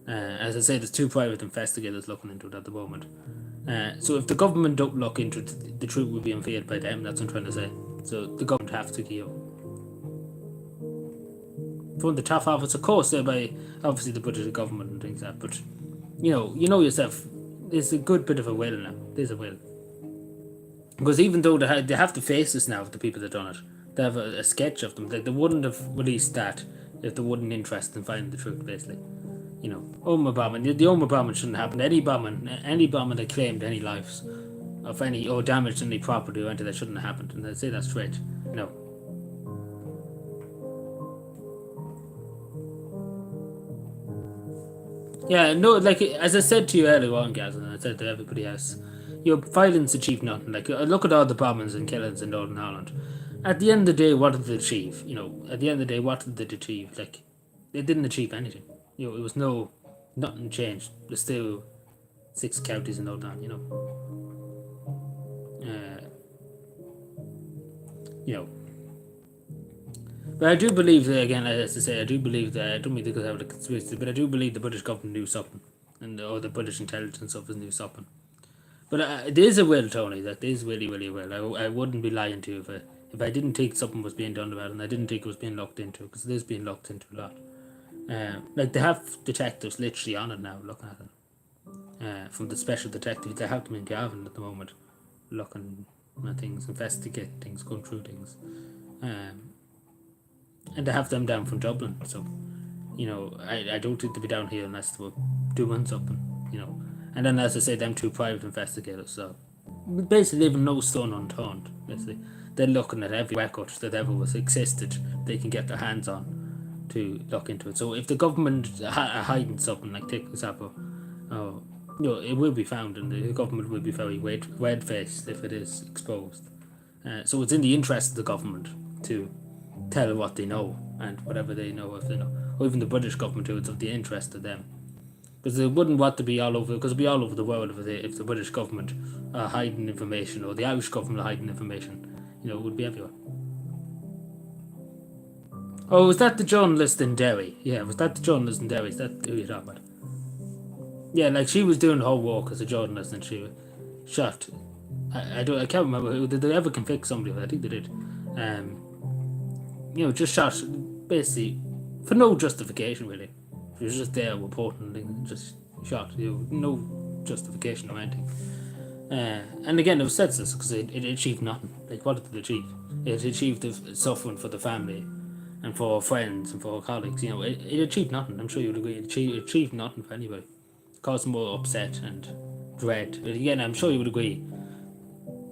As I said, there's 2 private investigators looking into it at the moment. So if the government don't look into it, the truth will be unveiled by them. That's what I'm trying to say. So the government have to give. From the top office, of course, by obviously the British government and things like that. But you know yourself, there's a good bit of a will now. There's a will. Because even though they have the faces now of the people that done it, they have a sketch of them. They wouldn't have released that if they wouldn't interest in finding the truth, basically. Omagh bombing. The Omagh bombing shouldn't happen. Any bombing that claimed any lives of any or damaged any property or anything, that shouldn't have happened. And they say that straight. No. Yeah, no, like, as I said to you earlier on, guys, and I said to everybody else, violence achieved nothing. Like, look at all the bombings and killings in Northern Ireland. At the end of the day, what did they achieve? At the end of the day, what did they achieve? Like, they didn't achieve anything. It was nothing changed. There's still 6 counties in Northern Ireland, But I do believe that, again, as I say, I do believe that, I don't mean to have a conspiracy, but I do believe the British government knew something, or the British intelligence office knew something. But there's a will, Tony, that is really, really well. I wouldn't be lying to you if I didn't think something was being done about it, and I didn't think it was being looked into, because it is being looked into a lot. Like, they have detectives literally on it now, looking at it. From the special detectives, they have them in Gavin at the moment, looking at things, investigating things, going through things. And they have them down from Dublin, so, I don't think they'll be down here unless they were doing something. And then, as I say, them two private investigators, so basically leaving no stone unturned. Basically, they're looking at every record that ever was existed they can get their hands on to look into it. So if the government are hiding something, like take example, it will be found, and the government will be very red-faced if it is exposed. So it's in the interest of the government to tell what they know, and whatever they know, if they know, or even the British government too, it's of the interest of them. Because they wouldn't want to be all over, because it'd be all over the world if the British government are hiding information, or the Irish government are hiding information. It would be everywhere. Oh, was that the journalist in Derry? Yeah, was that the journalist in Derry? Is that who you're talking about? Yeah, like she was doing her work as a journalist, and she was shot. I can't remember who. Did they ever convict somebody? I think they did. Just shot basically for no justification really. She was just there reporting and just shot. No justification or anything. And again, it was senseless because it achieved nothing. Like, what did it achieve? It achieved the suffering for the family and for friends and for colleagues. It achieved nothing. I'm sure you would agree. It achieved nothing for anybody. It caused more upset and dread. But again, I'm sure you would agree.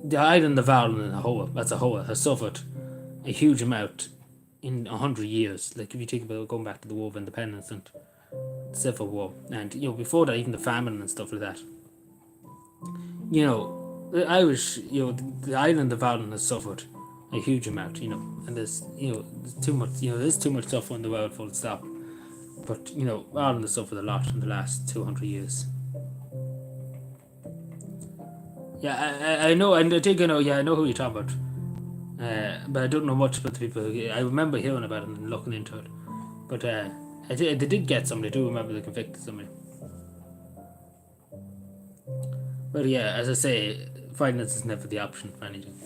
The island of Ireland as a whole has suffered a huge amount in 100 years. Like, if you think about going back to the War of Independence and the Civil War, and before that, even the famine and stuff like that. The Irish, the island of Ireland has suffered a huge amount, and there's too much, there's too much stuff in the world, full stop. But Ireland has suffered a lot in the last 200 years. Yeah, I know, and I think I know. Yeah, I know who you're talking about. But I don't know much about the people. I remember hearing about it and looking into it. But they did get somebody. I do remember they convicted somebody. But yeah, as I say, violence is never the option for anything.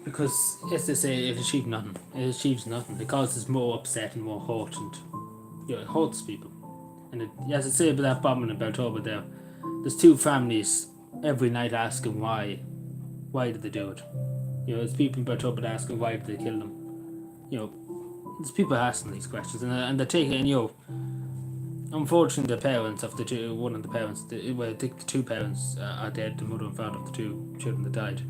Because, as they say, it achieves nothing. It achieves nothing. It causes more upset and more hurt, and it hurts people. And as I say about that bombing in Belturbet there's two families every night asking why did they do it. There's people in Belturbet asking why did they kill them. There's people asking these questions, and they're taking, unfortunately, the parents of the two, one of the parents, the two parents are dead, the mother and father of the two children that died.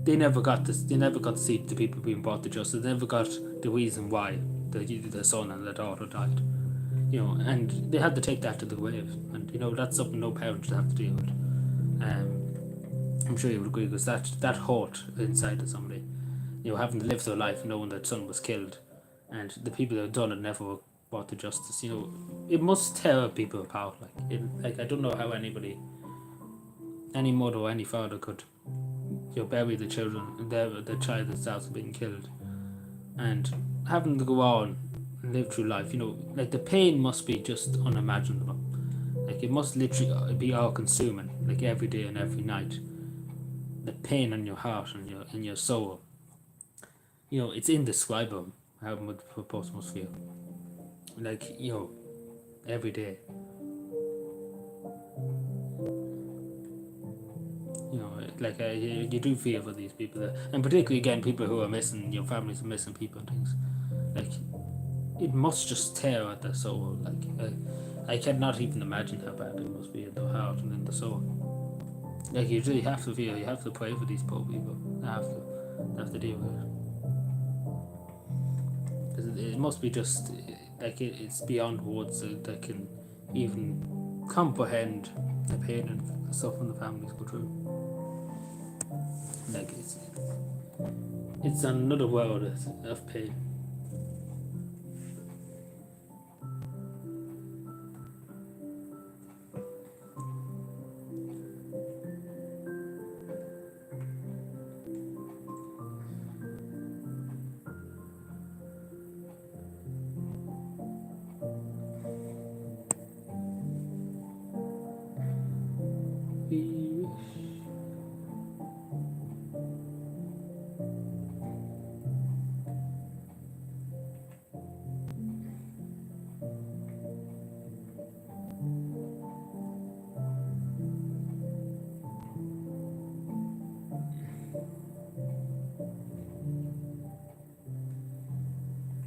They never got to see the people being brought to justice. They never got the reason why the son and the daughter died. And they had to take that to the grave, and that's something no parent should have to deal with. I'm sure you would agree, because that hurt inside of somebody. Having to live their life knowing that son was killed, and the people that had done it never were brought to justice. It must tear people apart. Like I don't know how any mother or any father could bury the children, and the child themselves being killed, and having to go on and live through life. Like, the pain must be just unimaginable. Like, it must literally be all consuming, like every day and every night. The pain in your heart and in your soul. It's indescribable how much a person must feel. Like, every day. Like, you do feel for these people, and particularly again people who are missing, families are missing people and things. Like, it must just tear at their soul. Like, I cannot even imagine how bad it must be in the heart and in the soul. Like, you really have to feel, you have to pray for these poor people. They have to deal with it. It must be just like it's beyond words that can even comprehend the pain and the suffering the families go through. Like, it's another world of pain.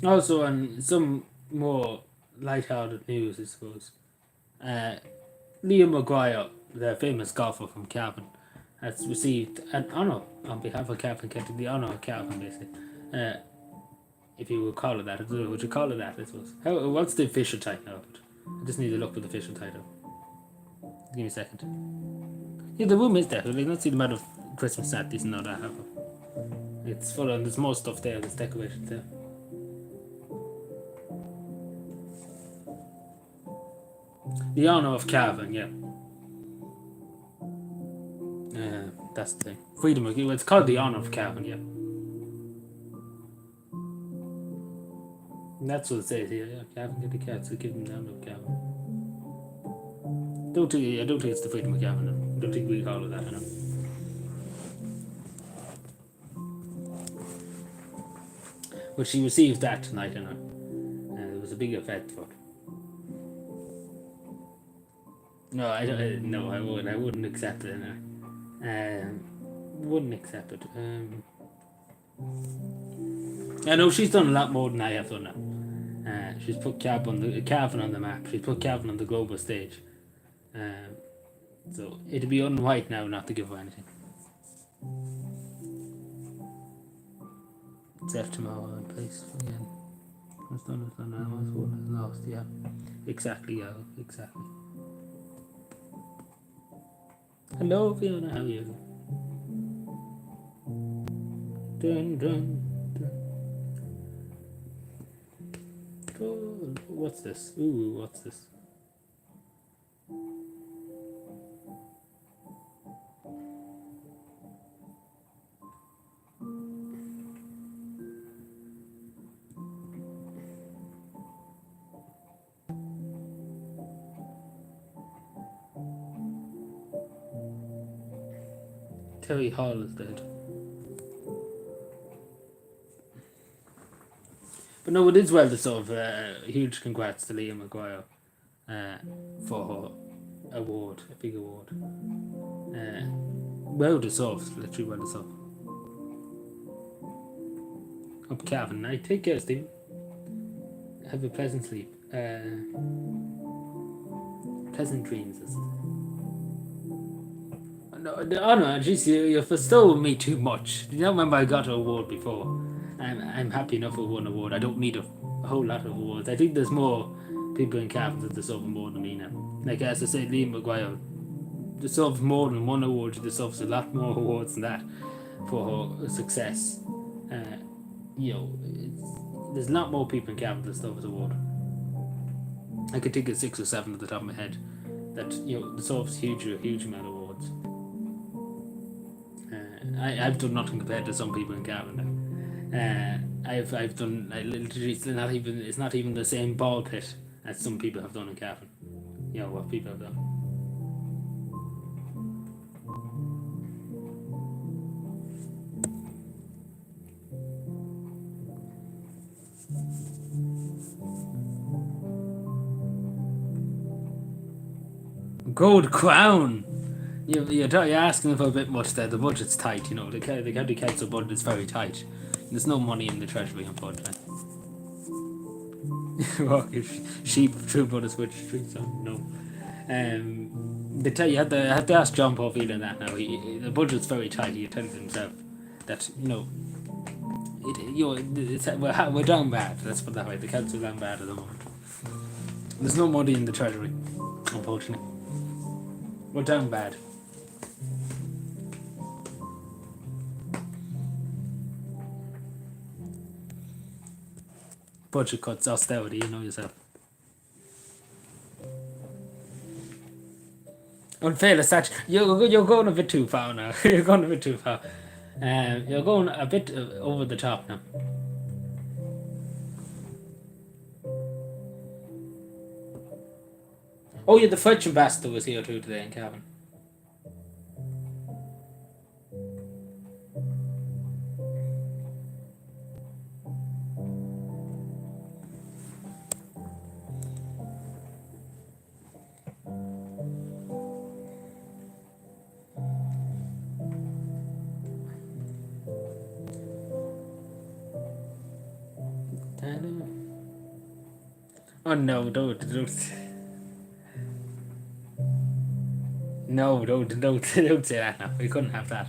Also, on some more light-hearted news, I suppose, uh, Liam Maguire, the famous golfer from Cavan, has received an honour on behalf of Cavan County, the honour of Cavan, basically. Uh, if you would call it that, I don't know, would you call it that, I suppose? What's the official title of it? I just need to look for the official title. Give me a second. Yeah, the room is decorated. Like, not see the amount of Christmas natties and all that have. It's full on, there's more stuff there that's decorated there. The honour of Cavan, yeah. That's the thing. Freedom of, it's called the honour of Cavan, yeah. And that's what it says here, yeah. Cavan get the cats, so give them the honour of Cavan. I don't think it's the freedom of Cavan. I don't think we call it that, you know. But she received that tonight, you know. It was a big effect for it. No, I don't. No, I wouldn't. I wouldn't accept it. No. Wouldn't accept it. I know she's done a lot more than I have done now. She's put Cavan on the map. She's put Cavan on the global stage. So it'd be unwhite now not to give her anything. It's left tomorrow in place again. It's done. It's lost. Yeah. Exactly. Yeah. Exactly. Hello, Fiona. How are you? Dun, dun, dun. Oh, what's this? Ooh, what's this? Terry Hall is dead. But no, it is well deserved. Huge congrats to Liam Maguire for her award, a big award. Well deserved, literally well deserved. Up Cavan night. Take care, Stephen. Have a pleasant sleep. Pleasant dreams. No, jeez, you've bestowed me too much. You know, remember I got an award before. I'm happy enough with one award. I don't need a whole lot of awards. I think there's more people in Cavan that deserve more than me now. Like as I said, Liam Maguire deserves more than one award. She deserves a lot more awards than that for her success. You know, there's a lot more people in Cavan that deserve this award. I could think of 6 or 7 at the top of my head that deserves a huge amount of awards. I've done nothing compared to some people in Cavan. I've done literally it's not even the same ball pit as some people have done in Cavan. You know what people have done. Gold crown. You're asking for a bit much there. The budget's tight, you know. The county council budget is very tight. There's no money in the treasury, unfortunately. Sheep through Buddhist Street, so no. They tell you have to ask John Paul Phelan that now. The budget's very tight. He tells himself that we're down bad. Let's put it that way. The council's down bad at the moment. There's no money in the treasury, unfortunately. We're down bad. Budget cuts, austerity, you know yourself. Unfair as such. You're going a bit too far now. You're going a bit too far. You're going a bit over the top now. Oh yeah, the French ambassador was here too today in Cavan. I know. Oh no, don't. No, don't say that now. We couldn't have that.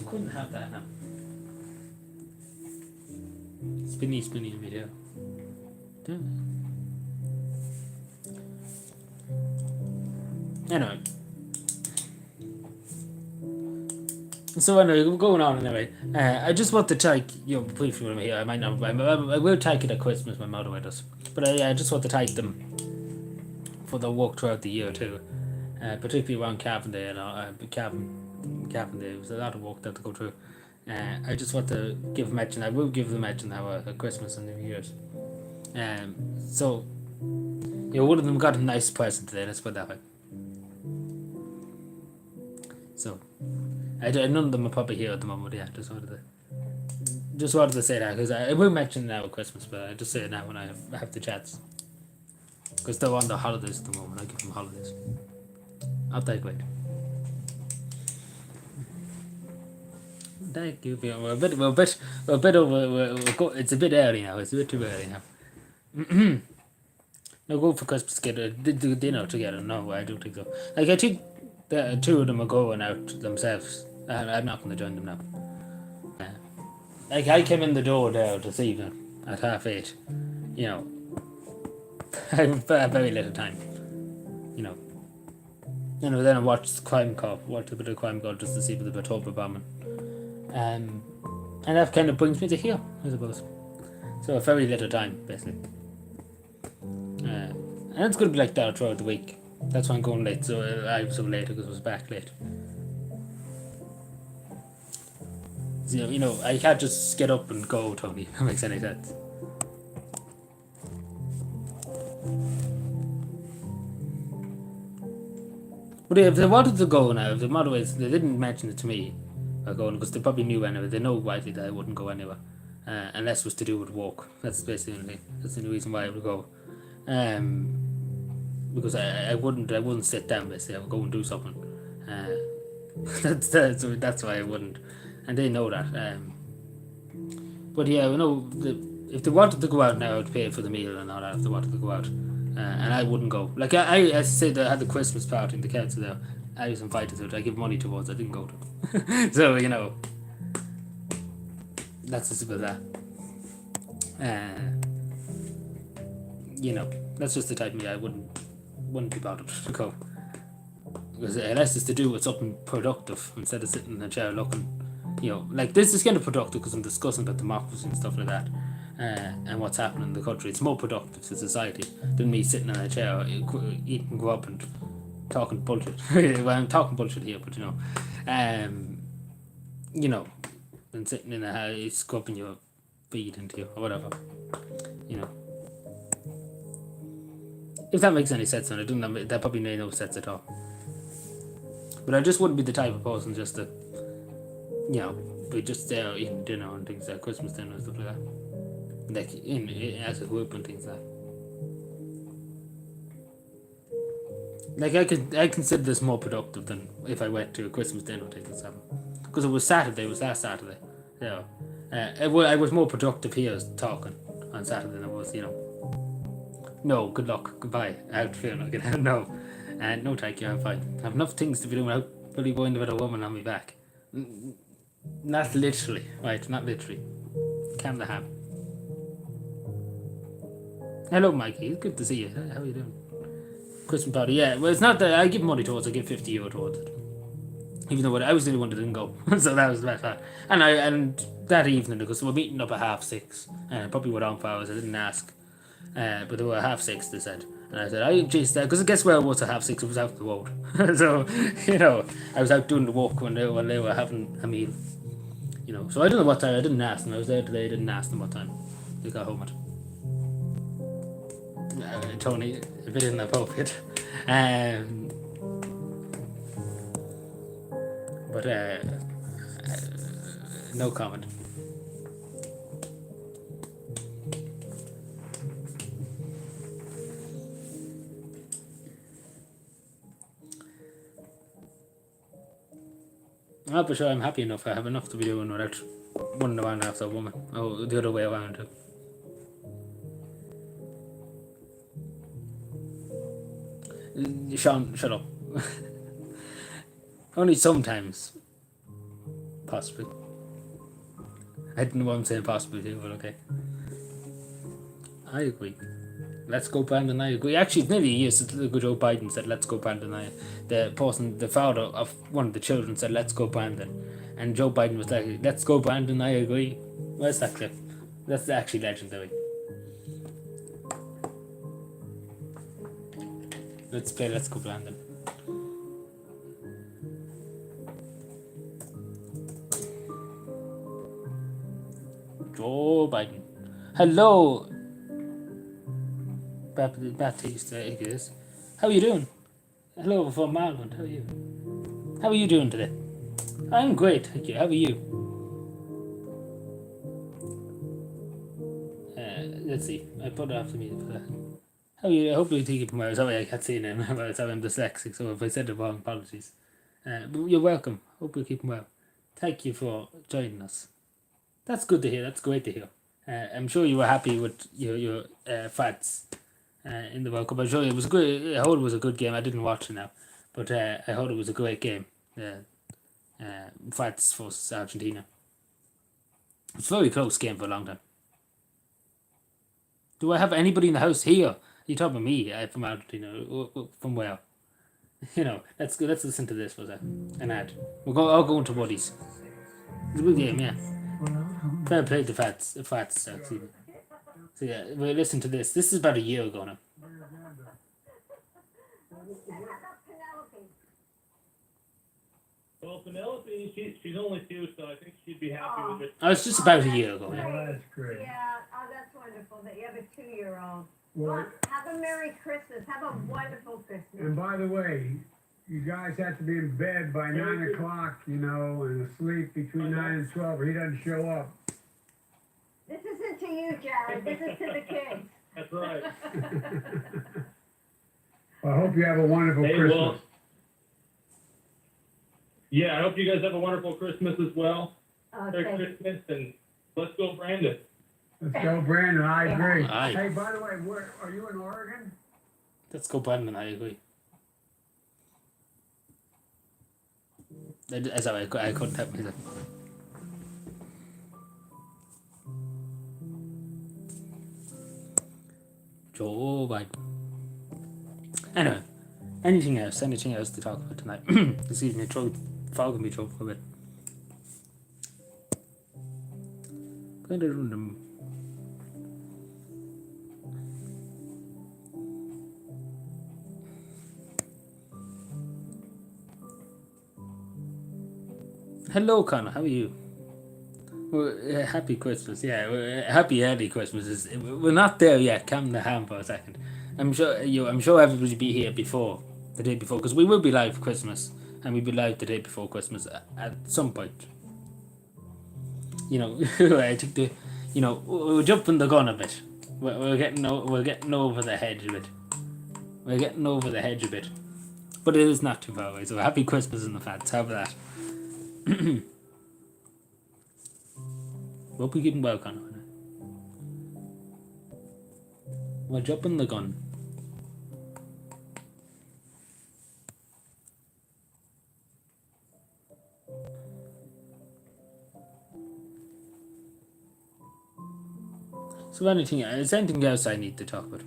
We couldn't have that now. Spinny in me too. Anyway. So anyway, we're going on anyway. I just want to take, briefly when I'm here, I might not, I will take it at Christmas, my motorway does. But I just want to take them for the walk throughout the year too. Particularly around Cavan Day and Cavan Day. There's a lot of work there to go through. I just want to give mention. I will give the mention now at Christmas and New Year's. So, one of them got a nice present today. Let's put it that way. So, none of them are probably here at the moment. Yeah, just wanted to say that because I will mention it now at Christmas, but I just say it now when I have the chance. Because they're on the holidays at the moment. I give them holidays. I'll take it. Thank you. We're a bit over. It's a bit early now. It's a bit too early now. No, go for Christmas together. Do dinner together. No, I don't think so. Like I think the two of them are going out themselves. I'm not going to join them now. Like I came in the door there this evening at 8:30. I have very little time. Then I watched Crime Cop, watched a bit of Crime Cop just to see a bit of October bombing. And that kind of brings me to here, I suppose. So a very little time, basically. And it's going to be like that throughout the week. That's why I'm going late. So I was so late because I was back late. So, I can't just get up and go, Tony. If that makes any sense. But if they wanted to go now, if the motorways, they didn't mention it to me, going because they probably knew anyway. They know widely that I wouldn't go anywhere, unless it was to do with work. That's basically that's the only reason why I would go. Because I wouldn't sit down. Basically, I would go and do something. That's why I wouldn't, and they know that. But yeah, if they wanted to go out now, I would pay for the meal and all that. If they wanted to go out. And I wouldn't go. Like I said, I had the Christmas party in the council there. I was invited to it. I give money towards. I didn't go to it. So that's just about that. That's just the type of me I wouldn't be bothered to go. Because unless it's to do with something productive instead of sitting in a chair looking, like this is kind of productive because I'm discussing about democracy and stuff like that. And what's happening in the country. It's more productive to society than me sitting in a chair eating grub and talking bullshit. Well, I'm talking bullshit here, but and sitting in a house scrubbing your feet into you or whatever. If that makes any sense, and that probably made no sense at all. But I just wouldn't be the type of person just to, be just there eating dinner and things like Christmas dinner and stuff like that. Like as a group and things like that. Like I consider this more productive than if I went to a Christmas dinner or things like that. Because it was Saturday, it was last Saturday. I was more productive here talking on Saturday than I was, no, good luck, goodbye, out feeling like it. No, no thank you, I'm fine. I have enough things to be doing without really going with a woman on my back. Not literally, right, not literally. Calm the ham. Hello, Mikey. It's good to see you. How are you doing? Christmas party, yeah. Well, it's not that I give money towards. I give €50 towards it. Even though I was the only one that didn't go, so that was the best part. And that evening, because we were meeting up at 6:30, and I probably were on for hours. I didn't ask, but they were at 6:30. They said, and I said, because guess where I was at 6:30? It was out the road. So I was out doing the walk when they were having a meal. So I don't know what time. I didn't ask them. I was there today. I didn't ask them what time they got home at. Tony, a bit inappropriate. But no comment. Oh, but sure, I'm happy enough. I have enough to be doing without one man after a woman. Oh, the other way around too. Sean, shut up. Only sometimes, possibly. I don't know what I'm saying possibly too, but okay. I agree. Let's go Brandon, I agree. Actually, it's nearly a year since good Joe Biden said, let's go Brandon. The father of one of the children said, let's go Brandon. And Joe Biden was like, let's go Brandon, I agree. Where's that clip? That's actually legendary. Let's play Let's Go Brandon. Joe Biden. Hello, Baptiste Iglesias. How are you doing? Hello from Ireland. How are you? How are you doing today? I'm great, thank you. How are you? Let's see. I put it after me for that. How are you? I hope you're keeping well. Sorry, I can't see your name. Sorry, I'm dyslexic, so if I said it wrong, apologies. But you're welcome. Hope you're keeping well. Thank you for joining us. That's good to hear. That's great to hear. I'm sure you were happy with your fads in the World Cup. I'm sure it was good. I heard it was a good game. I didn't watch it now, but I heard it was a great game. France versus Argentina. It's a very close game for a long time. Do I have anybody in the house here? You talking about me from Argentina? From where? You know, let's listen to this for a an ad. I'll go into Woody's. It's a good game, yeah. Fair play to Fats. Actually. So yeah, we'll listen to this. This is about a year ago now. Well, Penelope, she's only 2, so I think she'd be happy with it. Oh, it's just about a year ago. Yeah. Oh, that's great. Yeah, oh, that's wonderful that you have a 2-year-old. Well, Well, have a Merry Christmas. Have a wonderful Christmas. and by the way, you guys have to be in bed by 9 o'clock, you know, and asleep between 9 and 12, or he doesn't show up. This isn't to you, Jared. This is to the kids. That's right. Well, I hope you have a wonderful Hey, Christmas. well, yeah, I hope you guys have a wonderful Christmas as well. Merry Okay. Christmas, and let's go, Brandon. Let's go, Brandon. I agree. Aye. Hey, by the way, where are you in Oregon? Let's go, Brandon. I agree. Sorry, I couldn't help myself. Joe Biden. Anyway, anything else to talk about tonight? Excuse me, fog in my throat for a bit. Kind of random. Hello, Connor. How are you? Well, happy Christmas. Yeah, happy early Christmas. We're not there yet. Calm down for a second. I'm sure everybody will be here before the day before, because we will be live for Christmas, and we'll be live the day before Christmas at some point. You know, I think we're jumping the gun a bit. We're getting over the hedge a bit. We're getting over the hedge a bit, but it is not too far away. So happy Christmas in the fans. How about that? Hope we keeping well, Connor. We're jumping the gun. So is anything else I need to talk about?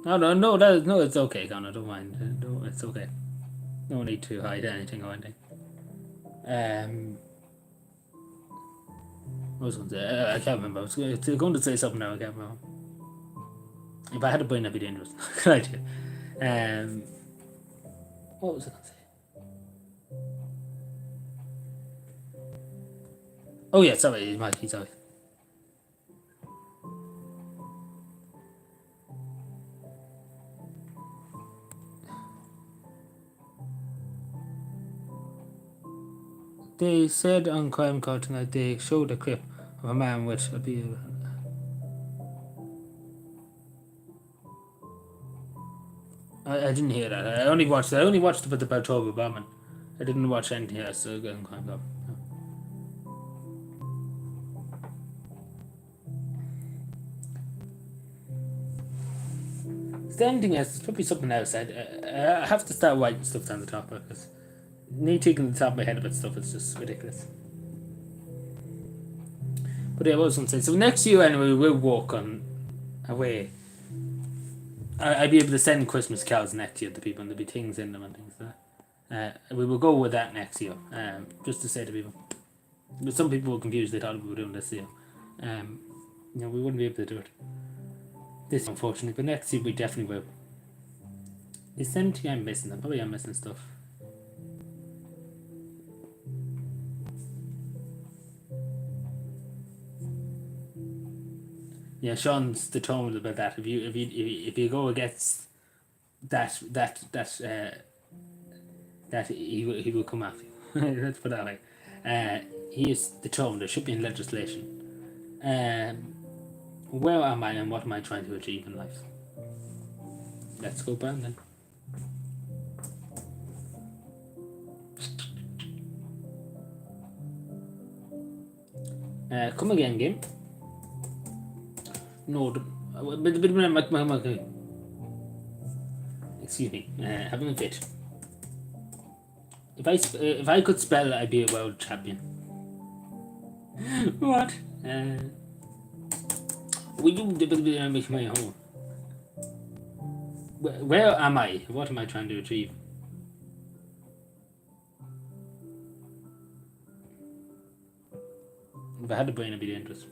No, it's okay, Connor. Don't mind. No, it's okay. No need to hide anything or anything. What was I going to say? I can't remember. I was going to say something now. I can't remember. If I had a brain, that'd be dangerous. Good idea. What was I going to say? Oh yeah, sorry, Mikey. Sorry. They said on Crime Court tonight they showed a clip of a man with a beard. I didn't hear that. I only watched it with about Toby Bombing. I didn't watch anything else. So I'm kind of. Is there anything else? There's probably something else. I have to start writing stuff down the top because me taking the top of my head about stuff is just ridiculous. But yeah, what was I going to say? So next year anyway, we'll walk on away. I'll be able to send Christmas cards next year to people, and there'll be things in them and things like that. We will go with that next year, just to say to people. But some people were confused; they thought we were doing this year. We wouldn't be able to do it this year, unfortunately. But next year we definitely will. Is there anything I'm missing? Probably I'm missing stuff. Yeah, Sean's determined about that. If you go against that he will come after you. Let's put that way. He is determined. There should be in legislation. Where am I and what am I trying to achieve in life? Let's go down then. Come again, game. No, excuse me, having a fit. If I could spell, I'd be a world champion. What? Will you make my home? Where am I? What am I trying to achieve? If I had a brain, I'd be dangerous.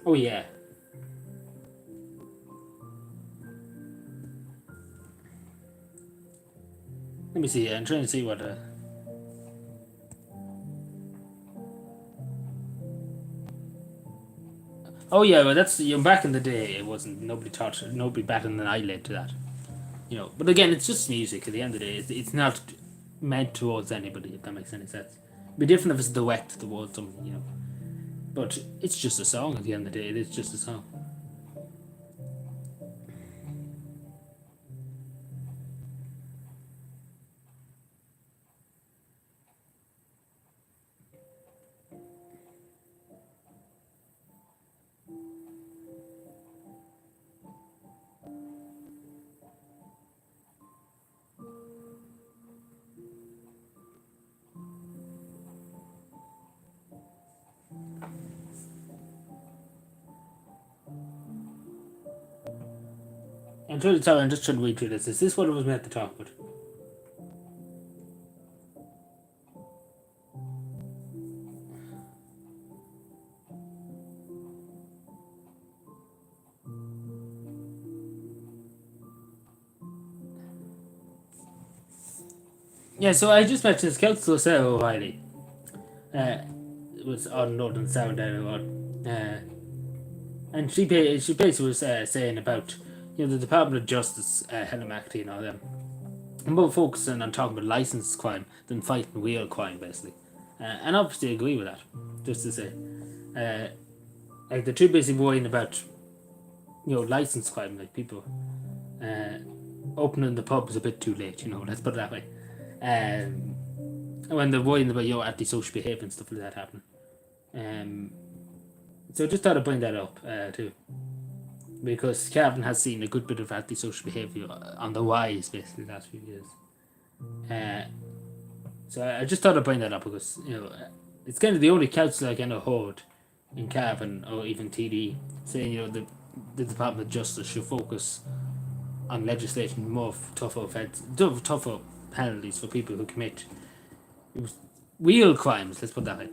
Oh yeah. Let me see. I'm trying to see what. Oh yeah, well that's back in the day. It wasn't nobody batted an eyelid to that. But again, it's just music. At the end of the day, it's not meant towards anybody. If that makes any sense. It'd be different if it's direct towards something. But it's just a song. At the end of the day, it's just a song. I'm trying to tell you, I'm just trying to read through this. Is this what it was meant to talk about? Yeah, so I just mentioned this Councillor Sarah O'Reilly. It was on Northern Sound and she basically was saying about the Department of Justice, Helen McAtee and all them, more focusing on talking about licensed crime than fighting real crime, basically. And obviously I agree with that. Just to say, like they're too busy worrying about licensed crime, like people opening the pubs a bit too late. Let's put it that way. When they're worrying about antisocial behaviour and stuff like that happening. So I just thought I'd bring that up too. Because Cavan has seen a good bit of antisocial behaviour on the rise, basically, the last few years. So I just thought I'd bring that up because, it's kind of the only council I kind of heard in Cavan or even TD saying, the Department of Justice should focus on legislation more tougher penalties for people who commit real crimes, let's put that way.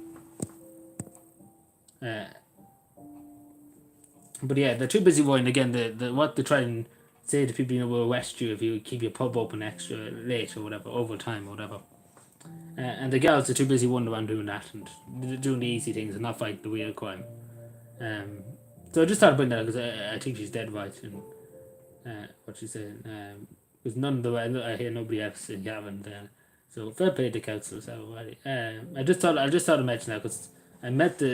But yeah, they're too busy worrying again. What they try and say to people, we'll arrest you if you keep your pub open extra late or whatever, overtime or whatever. And the girls are too busy wandering around doing that and doing the easy things and not fighting the real crime. So I just thought about that because I think she's dead right in what she's saying. Because none of the I hear nobody else in Cavan. So fair play to council. So I just thought I'd mention that because I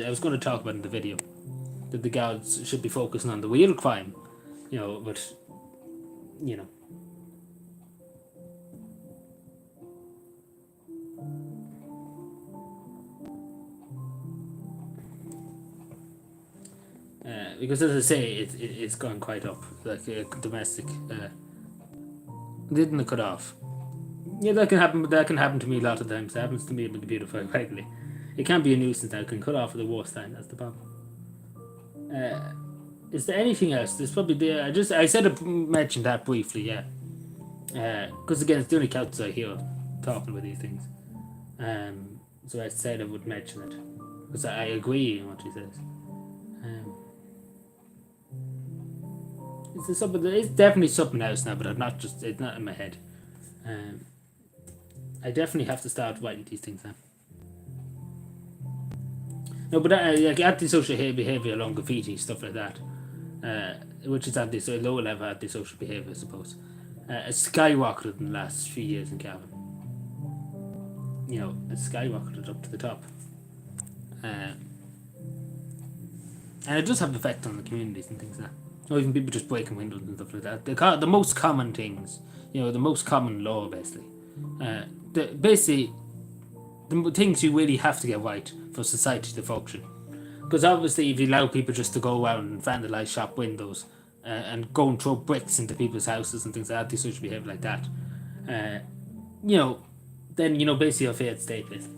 was going to talk about in the video that the guards should be focusing on the real crime, but Because as I say, it's gone quite up. Like domestic, didn't cut off. Yeah, that can happen. But that can happen to me a lot of times. It happens to me on the computer very regularly. It can be a nuisance. That it can cut off at the worst time. That's the problem. Is there anything else? There's probably the. I said I mentioned that briefly. Yeah. Because again, it's the only couch I hear talking about these things. So I said I would mention it because I agree in what she says. It's definitely something else now, but it's not in my head. I definitely have to start writing these things down. No, but like antisocial behavior along graffiti, stuff like that, which is lower level antisocial behavior, I suppose. It's skyrocketed in the last few years in Cavan. You know, it's skyrocketed up to the top. And it does have an effect on the communities and things like that. Or even people just breaking windows and stuff like that. The most common things, the most common law, basically. The things you really have to get right for society to function. Because obviously, if you allow people just to go around and vandalise shop windows and go and throw bricks into people's houses and things like that, antisocial behaviour like that, then basically a failed state, basically.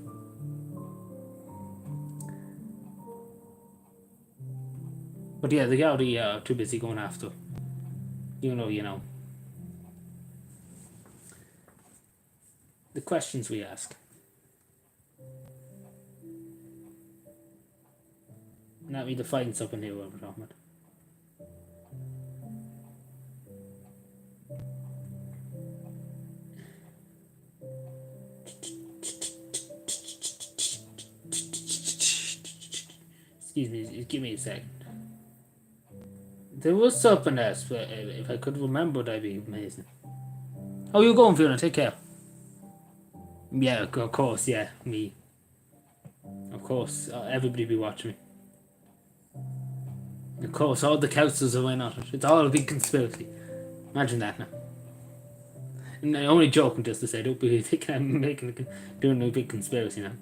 But yeah, the Gaudi are too busy going after, the questions we ask. Now we define something here what we're talking about. Excuse me, give me a second. There was something else, but if I could remember, that'd be amazing. Oh, you're going, Fiona. Take care. Yeah, of course. Yeah, me. Of course, everybody be watching me. Of course, all the councils are in on it. It's all a big conspiracy. Imagine that now. And I'm only joking just to say, don't be thinking I'm doing a big conspiracy now.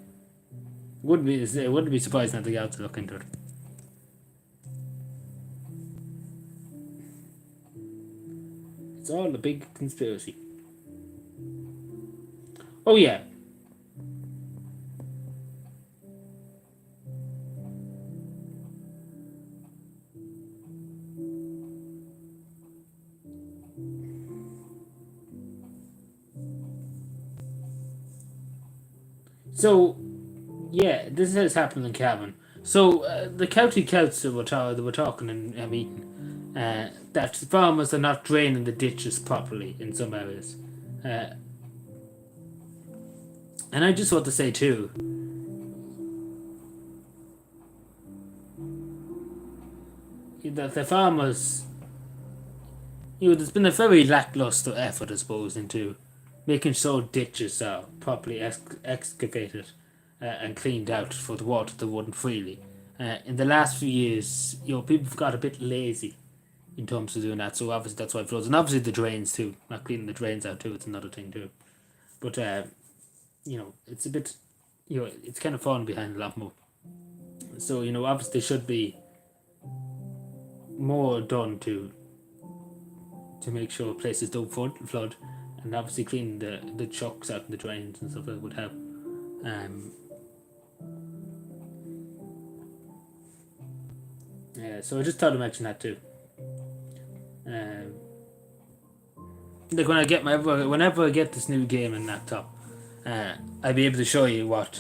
Wouldn't be surprised not to get out to look into it. It's all a big conspiracy. Oh yeah. So, yeah, this has happened in Cavan. So, the county council were talking in a meeting that farmers are not draining the ditches properly in some areas. And I just want to say too, that the farmers, there's been a very lackluster effort, I suppose, into making sure ditches are properly excavated and cleaned out for the water to run freely. In the last few years, people have got a bit lazy in terms of doing that, so obviously that's why it floods. And obviously the drains too, not cleaning the drains out too, it's another thing too. But, it's a bit, it's kind of falling behind a lot more. So, obviously there should be more done to make sure places don't flood, and obviously cleaning the chucks out and the drains and stuff that would help. So I just thought to mention that too. Like whenever I get this new game and laptop, I'll be able to show you what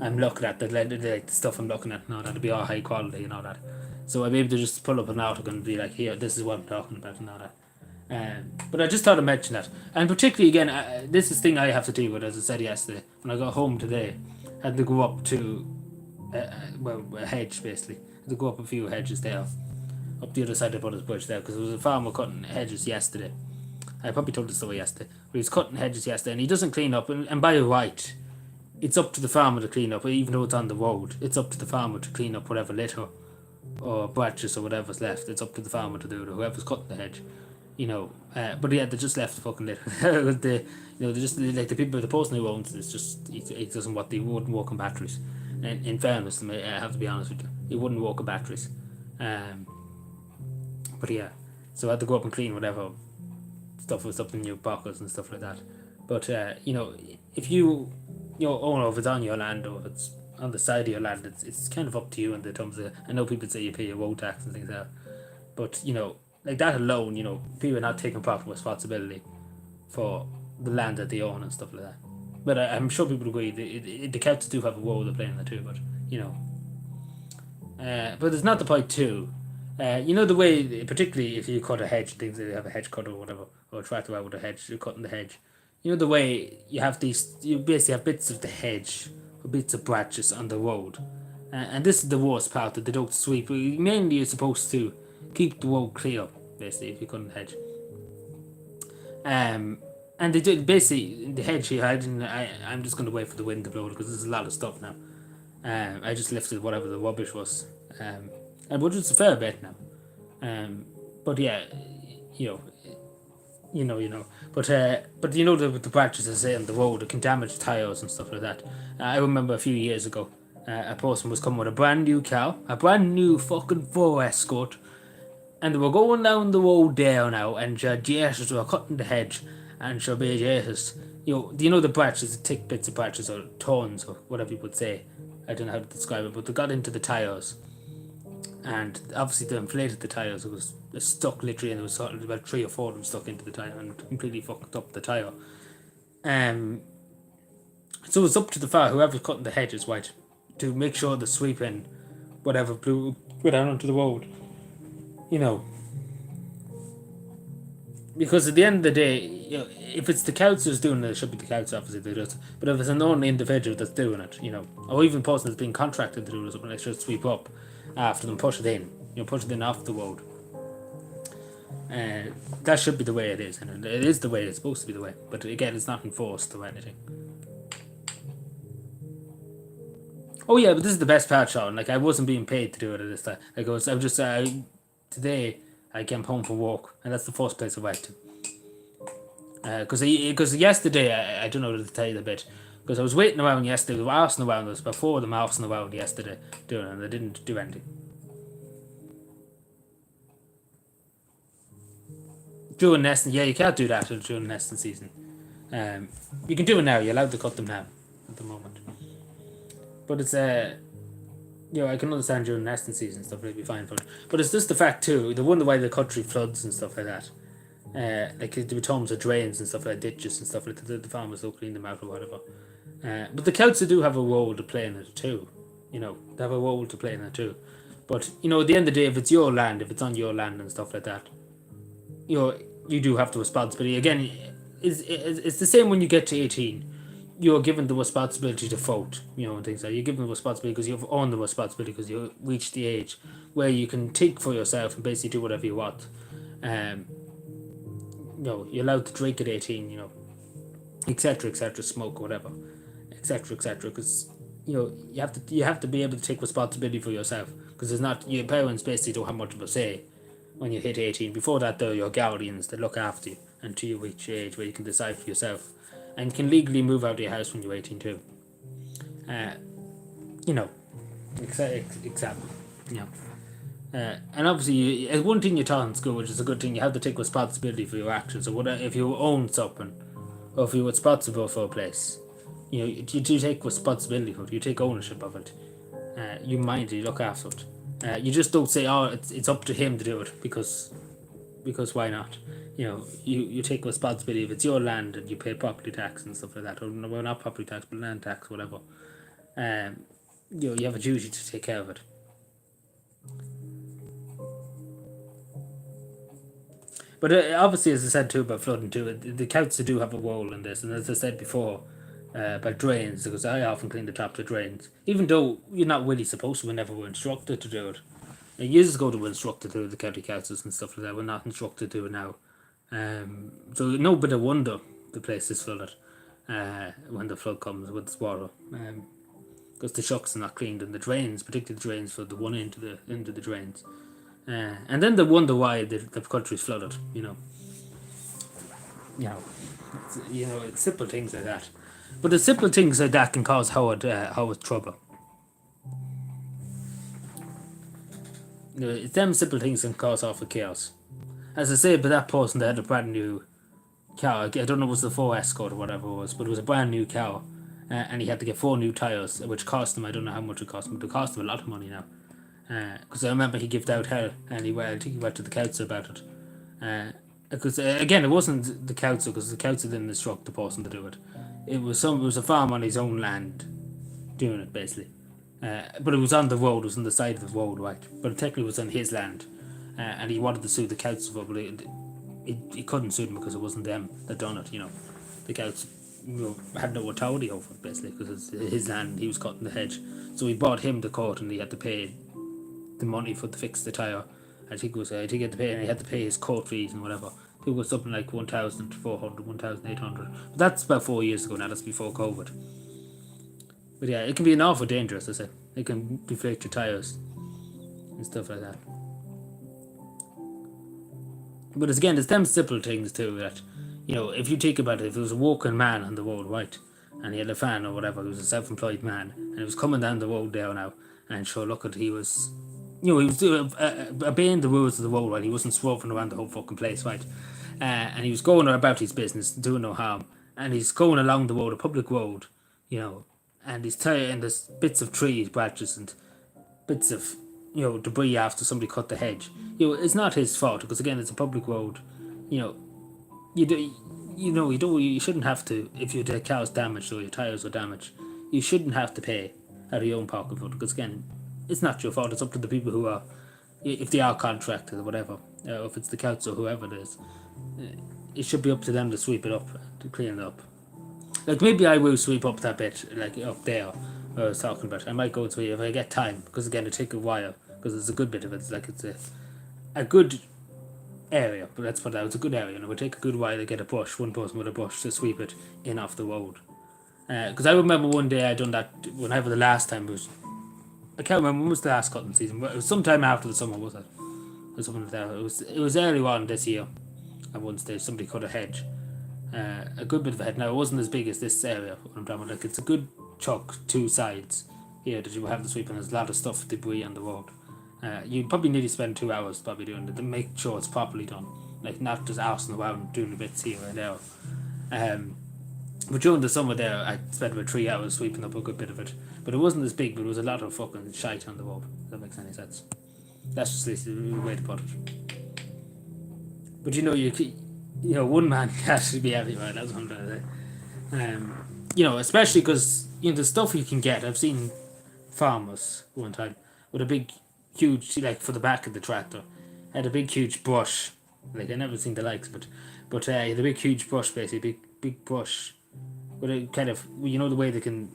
I'm looking at, the stuff I'm looking at and all that. It'll be all high quality and all that. So I'll be able to just pull up an article and be like, here, this is what I'm talking about and all that. But I just thought to mention that. And particularly again, this is the thing I have to deal with, as I said yesterday. When I got home today, I had to go up to a hedge basically. I had to go up a few hedges there, up the other side of Brothers Bridge there, because there was a farmer cutting hedges yesterday. I probably told the story yesterday. But he was cutting hedges yesterday and he doesn't clean up, and by right, it's up to the farmer to clean up, even though it's on the road. It's up to the farmer to clean up whatever litter or branches or whatever's left. It's up to the farmer to do it, or whoever's cutting the hedge. But yeah, they just left the fucking litter. They just like the person who owns it. He doesn't he wouldn't work on batteries. And in fairness to me, I have to be honest with you, he wouldn't work on batteries. But yeah, so I had to go up and clean whatever stuff was up in your pockets and stuff like that. But if you if it's on your land or if it's on the side of your land, it's kind of up to you in the terms of. I know people say you pay your road tax and things like that, but like that alone, people are not taking proper responsibility for the land that they own and stuff like that. But I'm sure people agree the councils do have a role to play in that too. But but it's not the point too. The way, particularly if you cut a hedge, things that you have a hedge cutter or whatever, or a tractor out with a hedge, you're cutting the hedge. The way you have you basically have bits of the hedge or bits of branches on the road. And this is the worst part, that they don't sweep. Mainly you're supposed to keep the road clear, basically, if you cut the hedge. And they did, basically, the hedge here, I'm just going to wait for the wind to blow because there's a lot of stuff now. I just lifted whatever the rubbish was. And which is a fair bit now. But yeah, But the branches I say on the road, it can damage tires and stuff like that. I remember a few years ago, a person was coming with a brand new car, a brand new fucking Ford Escort, and they were going down the road there now, and Jesus were cutting the hedge, and Jesus, the branches, the thick bits of branches or thorns or whatever you would say. I don't know how to describe it, but they got into the tires. And obviously they inflated the tires. It was stuck literally, and there was about 3 or 4 of them stuck into the tire and completely fucked up the tire. So it's up to the fire, whoever's cutting the hedges, right, to make sure the sweeping whatever blew down onto the road. Because at the end of the day, if it's the council's doing it, it should be the council obviously that does it. But if it's an own individual that's doing it, or even a person that's being contracted to do it or something, they should sweep up after them, push it in, push it in off the road. That should be the way it is, and it is the way it's supposed to be the way. But again, it's not enforced or anything. Oh yeah, but this is the best part, Sean. Like, I wasn't being paid to do it at this time. Like, I was just today I came home from work, and that's the first place I went to. Because yesterday, I don't know to tell you the bit, because I was waiting around yesterday, we were arsing around, there was about 4 of them arsing around yesterday doing it, and they didn't do anything. During nesting, yeah, you can't do that during nesting season. You can do it now, you're allowed to cut them now at the moment. But it's I can understand during nesting season and stuff, it'll be fine for it. But it's just the fact too, they wonder why the country floods and stuff like that. Like there be tons of drains and stuff like ditches and stuff like that. The farmers don't clean them out or whatever. But the council do have a role to play in it too. They have a role to play in it too. But at the end of the day, if it's your land, if it's on your land and stuff like that, you do have the responsibility. Again, it's the same when you get to 18. You're given the responsibility to vote, and things like that. You're given the responsibility because you've owned the responsibility because you reached the age where you can think for yourself and basically do whatever you want. You're allowed to drink at 18, etc., smoke, whatever, etc., because you have to be able to take responsibility for yourself, because there's not, your parents basically don't have much of a say when you hit 18. Before that, they're your guardians that look after you until you reach the age where you can decide for yourself. And you can legally move out of your house when you're 18 too. Example. And obviously, one thing you're taught in school, which is a good thing, you have to take responsibility for your actions. So if you own something, or if you're responsible for a place, you take responsibility for it. You take ownership of it. You mind it. You look after it. You just don't say, "Oh, it's up to him to do it," because why not? You take responsibility. If it's your land and you pay property tax and stuff like that, or well, not property tax, but land tax, whatever. You have a duty to take care of it. But obviously, as I said too about flooding too, the council do have a role in this, and as I said before, about drains, because I often clean the tops of drains, even though you're not really supposed to. We never were instructed to do it. Years ago, they were instructed to do the county councils and stuff like that. We're not instructed to do it now. So no bit of wonder the place is flooded when the flood comes with its water, because the shocks are not cleaned, and the drains, particularly the drains for the one into the drains, and then they wonder why the country's flooded. It's simple things like that. But the simple things like that can cause Howard trouble. It's them simple things can cause awful chaos. As I say, but that person that had a brand new car, I don't know if it was the 4 Escort or whatever it was, but it was a brand new car, and he had to get 4 new tyres, which cost him, I don't know how much it cost him, but it cost him a lot of money now. Because I remember he gave out hell, and I think he went to the council about it. Because again, it wasn't the council, because the council didn't instruct the person to do it. It was a farm on his own land doing it, basically. But it was on the road, it was on the side of the road, right? But it technically was on his land, and he wanted to sue the council for it, but he couldn't sue them because it wasn't them that done it, The council had no authority over it, basically, because it's his land, he was cutting the hedge. So he brought him to court, and he had to pay the money to fix the tyre. I think he had to pay, and he had to pay his court fees and whatever. I think it was something like 1,400, 1,800. But that's about 4 years ago now, that's before COVID. But yeah, it can be an awful dangerous, I said. It can deflate your tyres and stuff like that. But it's them simple things too that, if you think about it, if there was a walking man on the road, right, and he had a fan or whatever, he was a self-employed man, and he was coming down the road there now, and sure, look at he was obeying the rules of the road, right? He wasn't swerving around the whole fucking place, right? And he was going about his business, doing no harm, and he's going along the road, a public road, and he's and there's bits of trees, branches, and bits of debris after somebody cut the hedge. It's not his fault because again, it's a public road. You shouldn't have to, if your car's damaged or your tires are damaged, you shouldn't have to pay out of your own pocket for it because again, it's not your fault. It's up to the people who are, if they are contracted or whatever, or if it's the council or whoever it is. It should be up to them to sweep it up, to clean it up. Like maybe I will sweep up that bit, like up there where I was talking about. I might go to it if I get time, because again, it takes a while, because it's a good bit of it. It's a good area, but let's put it out, it's a good area, and it would take a good while to get one person with a brush to sweep it in off the road. Because I remember one day I done that, whenever the last time was, I can't remember when was the last cutting season, but it was sometime after the summer, was it? Or something like that. It was early on this year. At one stage, somebody cut a hedge. A good bit of a hedge. Now, it wasn't as big as this area, what I'm talking about. Like, it's a good chunk, 2 sides here that you have to sweep, and there's a lot of stuff, debris on the road. You probably need to spend 2 hours probably doing it to make sure it's properly done. Like, not just arsing around doing the bits here and there. But during the summer there, I spent about 3 hours sweeping up a good bit of it. But it wasn't as big, but it was a lot of fucking shite on the road. If that makes any sense. That's just the way to put it. But one man can't be everywhere. That's what I'm trying to say. Especially because the stuff you can get. I've seen farmers one time with a big, huge, like for the back of the tractor, had a big, huge brush. Like I never seen the likes, but he had a big, huge brush, basically, big brush. With a kind of, the way they can,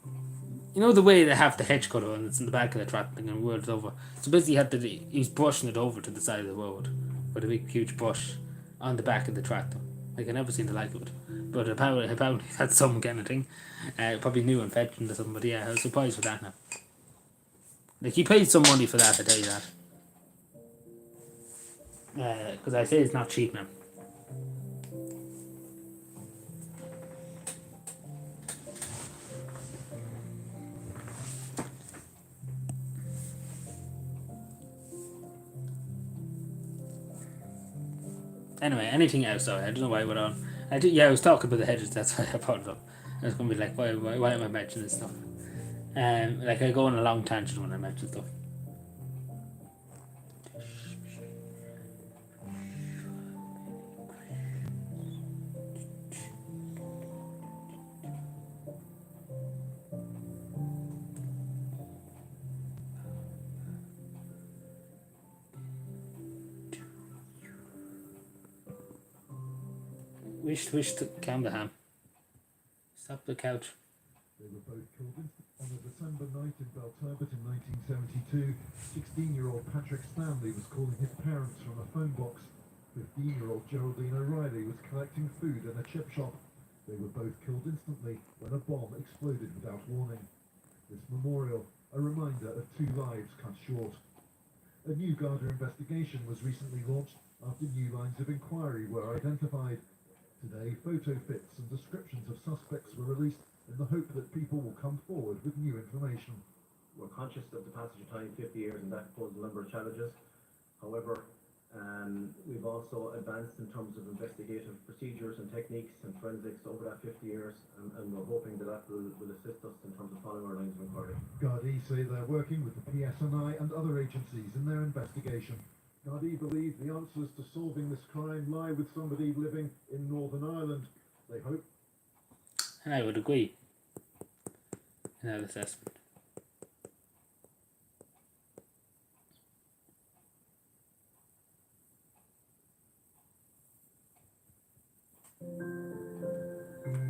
the way they have the hedge cutter and it's in the back of the tractor and can roll it over. So basically, he was brushing it over to the side of the road with a big, huge brush on the back of the tractor. Like I never seen the like of it. But apparently that's some kind of thing. Probably new invention or something, but yeah, I was surprised with that now. Like he paid some money for that, I tell you that. Because I say it's not cheap now. Anyway, anything else? Sorry, I don't know why I went on. I was talking about the hedges. That's why I brought it up. I was gonna be like, why am I mentioning this stuff? Like I go on a long tangent when I mention stuff. Wish to calm the ham. Stop the couch. They were both killed on a December night in Belturbet in 1972. 16-year-old Patrick Stanley was calling his parents from a phone box. 15-year-old Geraldine O'Reilly was collecting food in a chip shop. They were both killed instantly when a bomb exploded without warning. This memorial, a reminder of 2 lives cut short. A new Garda investigation was recently launched after new lines of inquiry were identified. Today, photo fits and descriptions of suspects were released in the hope that people will come forward with new information. We're conscious of the passage of time, 50 years, and that posed a number of challenges. However, we've also advanced in terms of investigative procedures and techniques and forensics over that 50 years, and we're hoping that will assist us in terms of following our lines of inquiry. Gardaí say they're working with the PSNI and other agencies in their investigation. Gardaí believe the answers to solving this crime lie with somebody living in Northern Ireland. They hope. And I would agree in that assessment.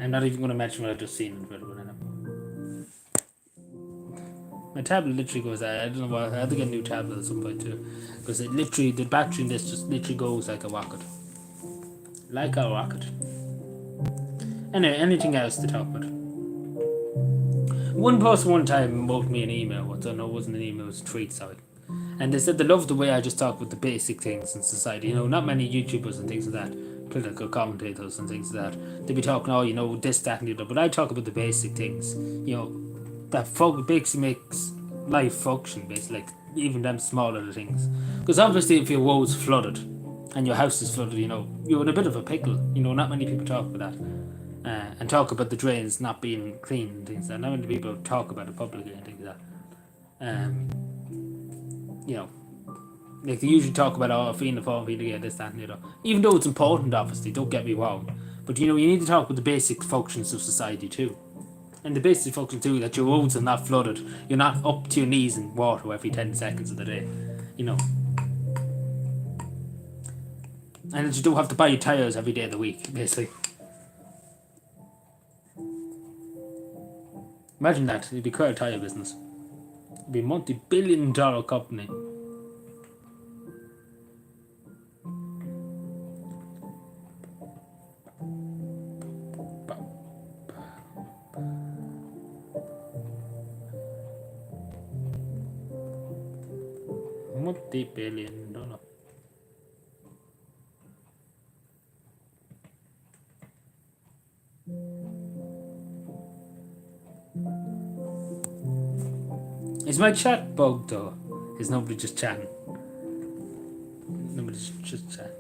I'm not even going to mention what I've just seen in Twitter. My tablet literally goes out. I don't know why. I have to get a new tablet at some point too, because it literally, the battery in this just literally goes like a rocket. Like a rocket. Anyway, anything else to talk about? One person one time wrote me an email. No, it wasn't an email, it was a tweet, sorry. And they said they loved the way I just talk about the basic things in society. You know, not many YouTubers and things like that, political commentators and things like that, they be talking, oh, you know, this, that, and the other. But I talk about the basic things, you know, that basically makes life function, basically, like even them smaller things. Because obviously, if your road's flooded and your house is flooded, you know, you're in a bit of a pickle. You know, not many people talk about that. And talk about the drains not being clean and things like that. Not many people talk about it publicly and things like that. You know, like they usually talk about, oh, Fianna Fáil, Fine Gael, this, that, and the other. Even though it's important, obviously, don't get me wrong. But, you know, you need to talk about the basic functions of society too. And the basic function too, that your roads are not flooded. You're not up to your knees in water every 10 seconds of the day. You know. And that you don't have to buy your tyres every day of the week, basically. Imagine that. It'd be quite a tyre business. It'd be a multi-billion-dollar company. Multi-billion-dollar. Is my chat bugged or is nobody just chatting? Nobody's just chatting.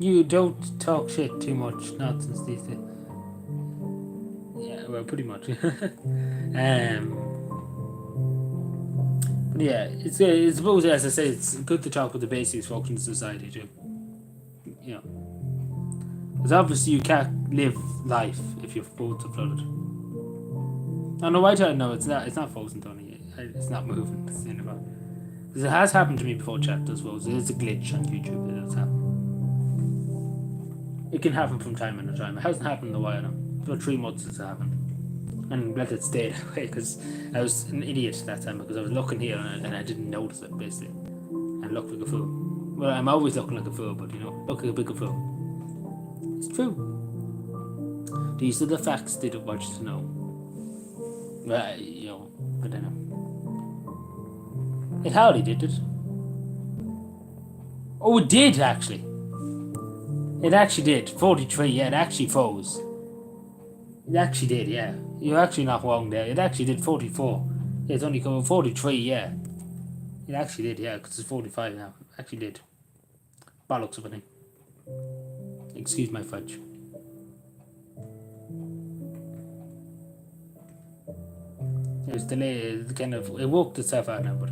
You don't talk shit too much, nonsense these days. Yeah, well, pretty much. But yeah, it's suppose, as I say, it's good to talk with the basics functions of society too. You know, because obviously you can't live life if your roads are flooded. On the white side, no, it's not frozen, Tony. It's not moving. It's the end of it. Because it has happened to me before, chat, I suppose. It is a glitch on YouTube. It does happen. It can happen from time to time. It hasn't happened in a while now. About 3 months it's happened. And let it stay that way, because I was an idiot that time, because I was looking here and I didn't notice it, basically. And looked like a fool. Well, I'm always looking like a fool, but, you know, look like a bigger fool. It's true. These are the facts they don't want you to know. Well, you know, but I know. It hardly did it. Oh, it did, actually. It actually did. 43, yeah, it actually froze. It actually did, yeah. You're actually not wrong there. It actually did 44. Yeah, it's only coming 43, yeah. It actually did, yeah, because it's 45 now. It actually did. Bollocks of a thing. Excuse my French. It was delayed, kind of, it worked itself out now, but...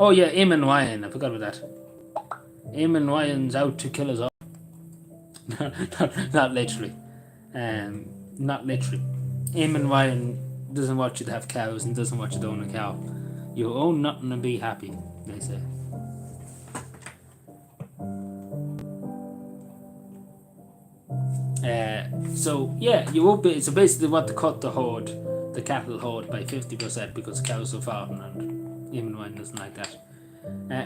Oh yeah, Eamon Ryan, I forgot about that. Eamon Ryan's out to kill us all. not literally. Not literally. Eamon Ryan doesn't want you to have cows and doesn't want you to own a cow. You own nothing and be happy, they say. So yeah, you won't be. So basically, they want to cut the horde the cattle hoard by 50% because cows are farming, and Eamon Ryan doesn't like that.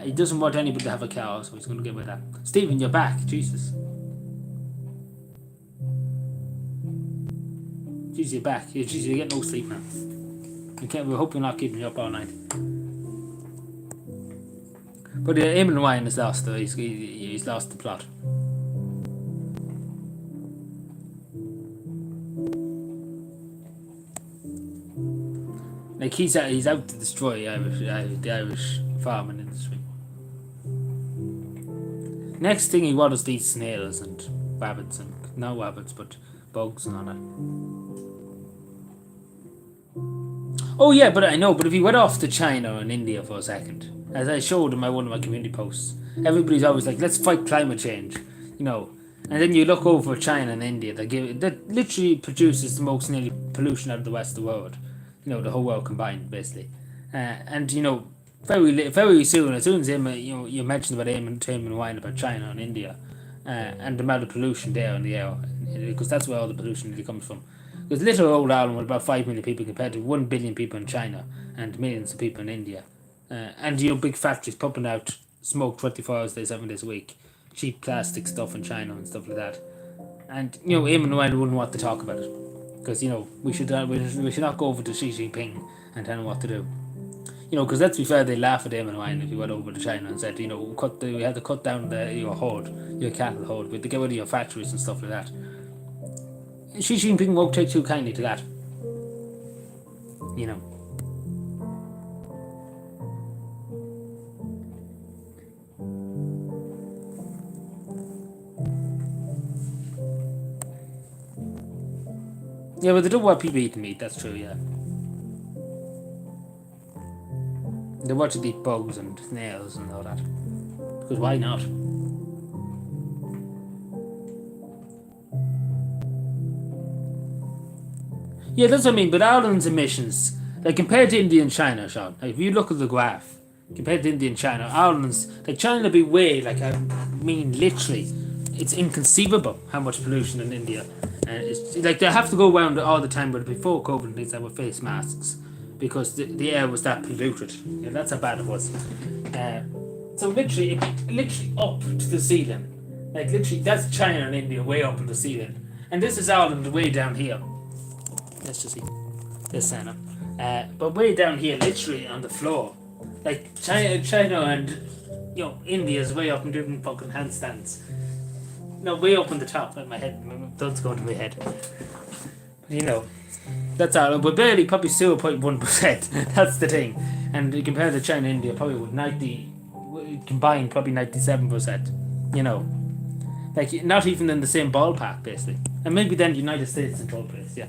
He doesn't want anybody to have a cow, so he's going to get rid of that. Stephen, you're back. Jesus. Jeez, you're back. Jeez, you get no sleep now. We hope you're not keeping you up all night. But Eamon Ryan has lost. He's lost the plot. Like he's out to destroy the Irish farming industry. Next thing he wants is to eat snails and rabbits, and not rabbits but bugs and all that. Oh yeah, but I know. But if he went off to China and India for a second, as I showed in one of my community posts, everybody's always like, "Let's fight climate change," you know. And then you look over China and India, that literally produces the most nearly pollution out of the rest of the world. You know, the whole world combined, basically. And you know, very soon, as soon as you mentioned about Eamon Ryan about China and India, and the amount of pollution there in the air, because that's where all the pollution really comes from. Because little old Ireland with about 5 million people compared to 1 billion people in China and millions of people in India, and big factories pumping out smoke 24 hours a day, 7 days a week, cheap plastic stuff in China and stuff like that. And Eamon Ryan wouldn't want to talk about it. Because we should not go over to Xi Jinping and tell him what to do. Because let's be fair, they laugh at Eamon Ryan if he went over to China and said, we had to cut down your cattle hoard, we had to get rid of your factories and stuff like that. Xi Jinping won't take too kindly to that. Yeah, but they don't want people eating meat, that's true, yeah. They want to eat bugs and snails and all that. Because why not? Yeah, that's what I mean, but Ireland's emissions, like compared to India and China, Sean, like if you look at the graph, compared to India and China, Ireland's, like China would be way, literally, it's inconceivable how much pollution in India. It's like they have to go around all the time, but before COVID, they with face masks because the air was that polluted. Yeah, that's how bad it was. So literally up to the ceiling. Like literally, that's China and India way up in the ceiling, and this is Ireland way down here. Let's just see this center, but way down here, literally on the floor. Like China and India is way up and doing fucking handstands. No, way up on the top of my head. My blood's going to my head. That's all. We're barely, probably 0.1%. That's the thing. And compared to China and India, probably with 90, combined, probably 97%. Like not even in the same ballpark, basically. And maybe then the United States in third place, yeah.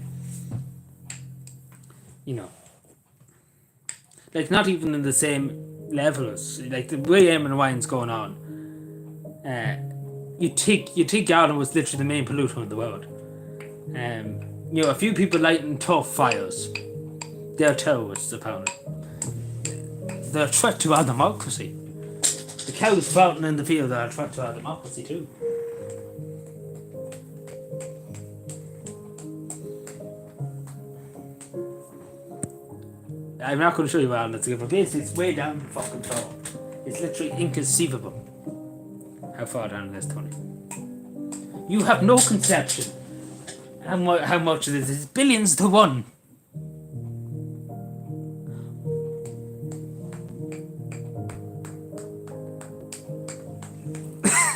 Like not even in the same levels. Like the way Eamon Ryan's going on. You think Ireland was literally the main polluter in the world. A few people lighting tough fires. They're terrorists, apparently. They're a threat to our democracy. The cows sprouting in the field are a threat to our democracy too. I'm not going to show you Ireland, but basically it's way down the fucking floor. It's literally inconceivable. How far down it is, Tony? You have no conception how much it is. It's billions to one.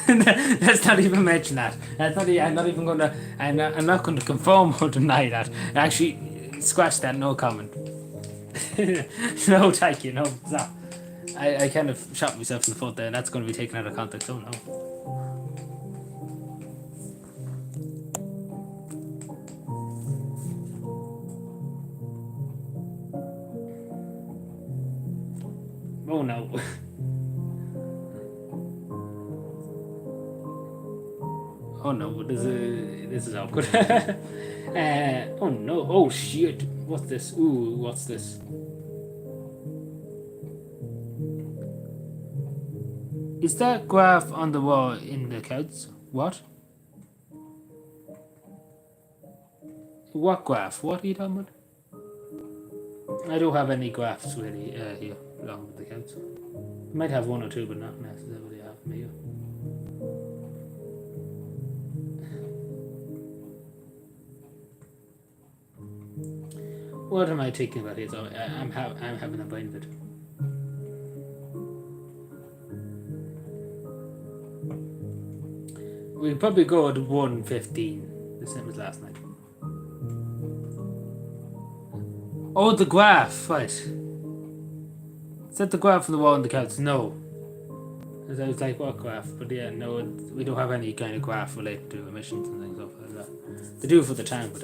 Let's not even mention that. I'm not going to confirm or deny that. Actually, scratch that. No comment. No, thank you. No, stop. I kind of shot myself in the foot there, and that's going to be taken out of context. Oh no. Oh no. Oh no, this is awkward. Oh no, oh shit. What's this? Ooh, what's this? Is that graph on the wall in the clouds? What? What graph? What are you talking about? I don't have any graphs really here along with the council. I might have one or two, but not necessarily have them here. What am I thinking about here? So I'm having a brain bit. We'll probably go at 1:15, the same as last night. Oh, the graph, right. Is that the graph for the wall on the couch? No. As I was like, what graph? But yeah, no, we don't have any kind of graph related to emissions and things like that. They do for the town, but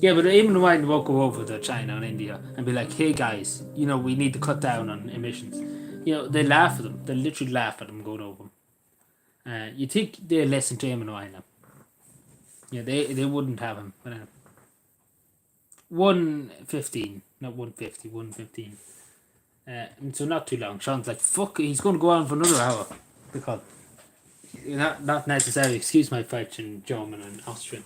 yeah, but even when we'll go over to China and India and be like, hey guys, you know, we need to cut down on emissions. You know, they laugh at them. They literally laugh at them going over them. You think they listen to him and I now? Yeah, they wouldn't have him. But 1:15, not 1:50, 1:15. And so not too long. Sean's like, fuck, he's going to go on for another hour. Because not necessarily. Excuse my French and German and Austrian.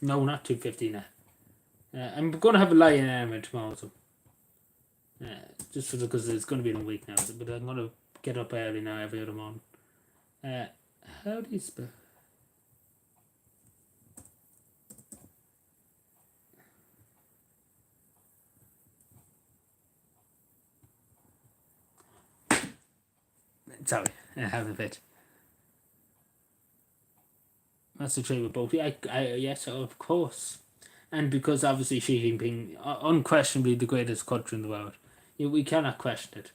No, not 2:15. I'm going to have a lie-in anyway tomorrow, so just because it's going to be in a week now. But I'm going to get up early now every other morning. How do you spell? Sorry, I have a bit. That's the trade with both. Yes, of course. And because obviously Xi Jinping, unquestionably the greatest country in the world, we cannot question it.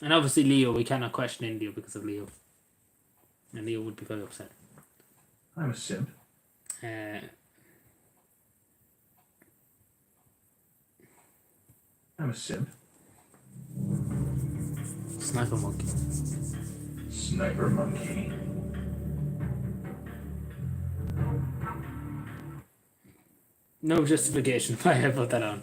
And obviously Leo, we cannot question India because of Leo. And Leo would be very upset. I'm a simp. I'm a simp. Sniper monkey. Sniper monkey. No justification why I put that on.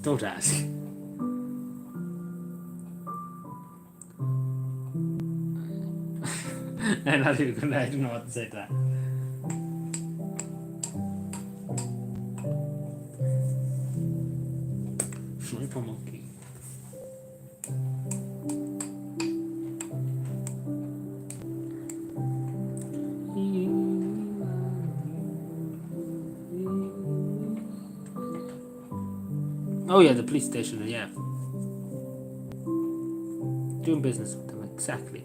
Don't ask. I'm not even gonna, I don't know what to say to that. Sniper monkey. Oh yeah, the police station, yeah. Doing business with them, exactly.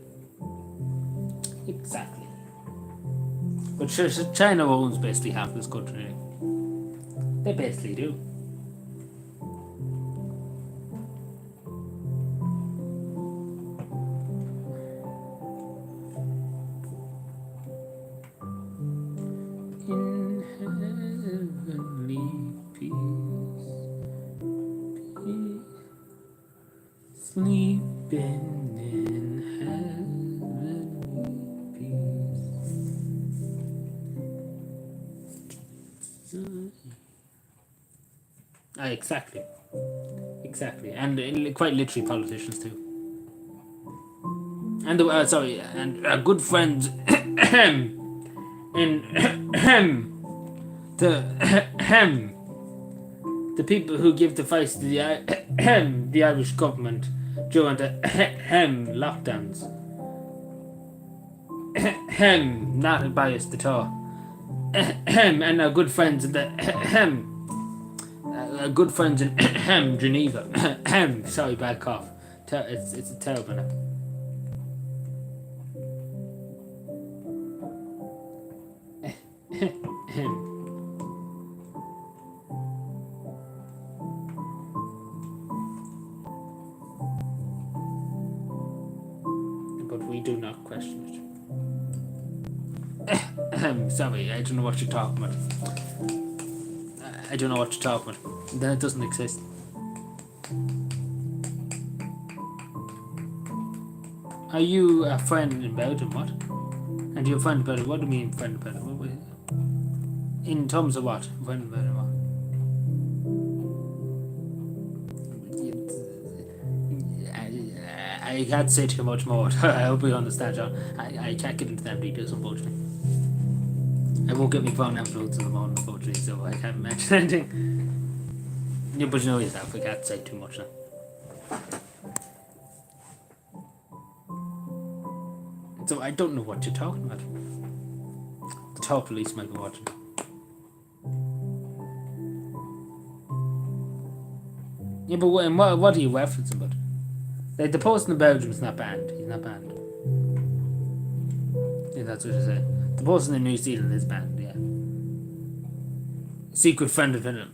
Exactly. But China owns basically half this country. They basically do. In heavenly peace, sleeping in heavenly peace. Exactly, and quite literally politicians too. And and our good friends in the people who give the face to the Irish government during the lockdowns. Not biased at all. And our good friends in the good friends in Geneva. Sorry, bad cough. It's a terrible name. But we do not question it. Sorry, I don't know what you're talking about. I don't know what you're talking about. then it doesn't exist. Are you a friend in Belgium? What? And you're a friend in Belgium? What do you mean friend in Belgium? In terms of what? Friend in Belgium? What? I can't say too much more. I hope you understand, John. I can't get into them details, unfortunately. I won't get me phone uploads in the morning, unfortunately, so I can't mention anything. Yeah, but you know yourself, I can't say too much now. So I don't know what you're talking about. The top police might be watching. Yeah, but what are you referencing about? Like, the post in Belgium is not banned. He's not banned. Yeah, that's what you say. The post in New Zealand is banned, yeah. Secret friend of him.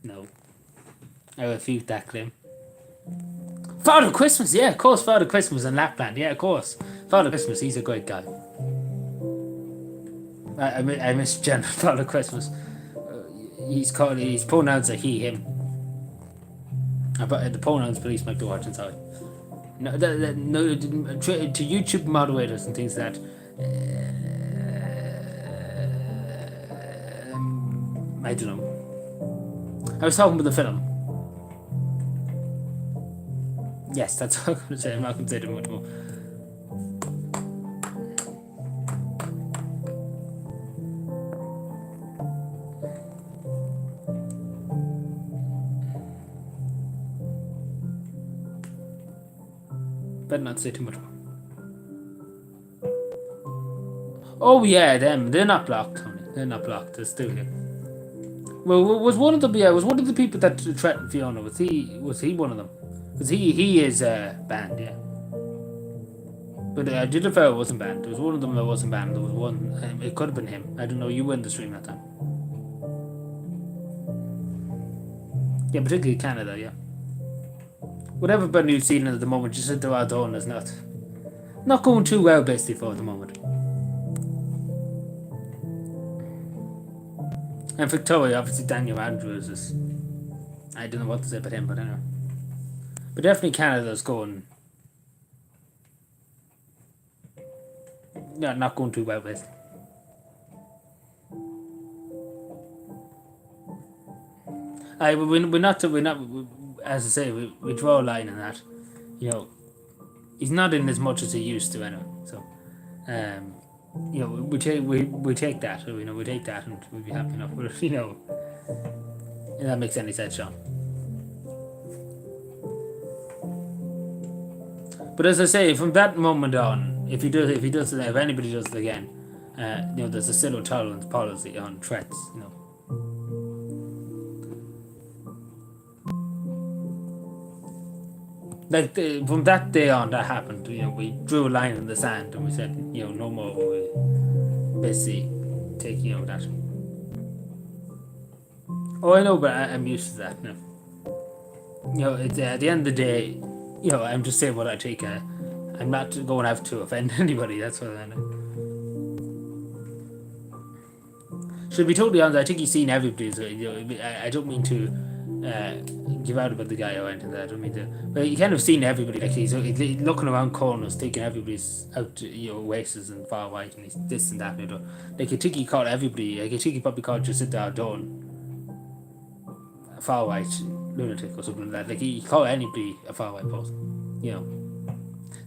No. I refute that claim. Father Christmas, yeah, of course, Father Christmas in Lapland, yeah, of course. Father Christmas, he's a great guy. I miss General Father Christmas. His pronouns are he, him. But the pronouns police might be watching, sorry. No, no, to YouTube moderators and things like that. I don't know. I was talking about the film. Yes, that's what I'm going to say. I'm not going to say too much more. Better not say too much more. Oh yeah, them. They're not blocked, Tony. They're not blocked. They're still here. Well, was one of the people that threatened Fiona? Was he one of them? Because he is banned, yeah. But I did it wasn't banned. There was one of them that wasn't banned. There was one. It could have been him. I don't know. You were in the stream that time. Yeah, particularly Canada, yeah. Whatever about New Zealand at the moment, just at our dawn is not going too well basically for the moment. And Victoria, obviously Daniel Andrews is, I don't know what to say about him, but anyway. But definitely Canada's going, yeah, not going too well basically. We're not, as I say, we draw a line in that. You know, he's not in as much as he used to anyway. So, you know, we take that. You know, we take that, and we'll be happy enough. But you know, if that makes any sense, Sean. But as I say, from that moment on, if anybody does it again, you know, there's a zero tolerance policy on threats. You know. Like from that day on, that happened. You know, we drew a line in the sand and we said, you know, no more. We basically take, you know, that. Oh, I know, but I'm used to that now. You know, it's at the end of the day, you know, I'm just saying what I take. I'm not going to have to offend anybody. That's what I know. Should be totally honest, I think he's seen everybody. So, you know, I don't mean to give out about the guy or anything. I don't mean to, but you kind of seen everybody. Like he's looking around corners, taking everybody's out, you know, races and far right, and he's this and that. You know, like I think he called everybody. Like I think he probably called Jacinda Ardern a far right lunatic or something like that. Like he called anybody a far right person. You know,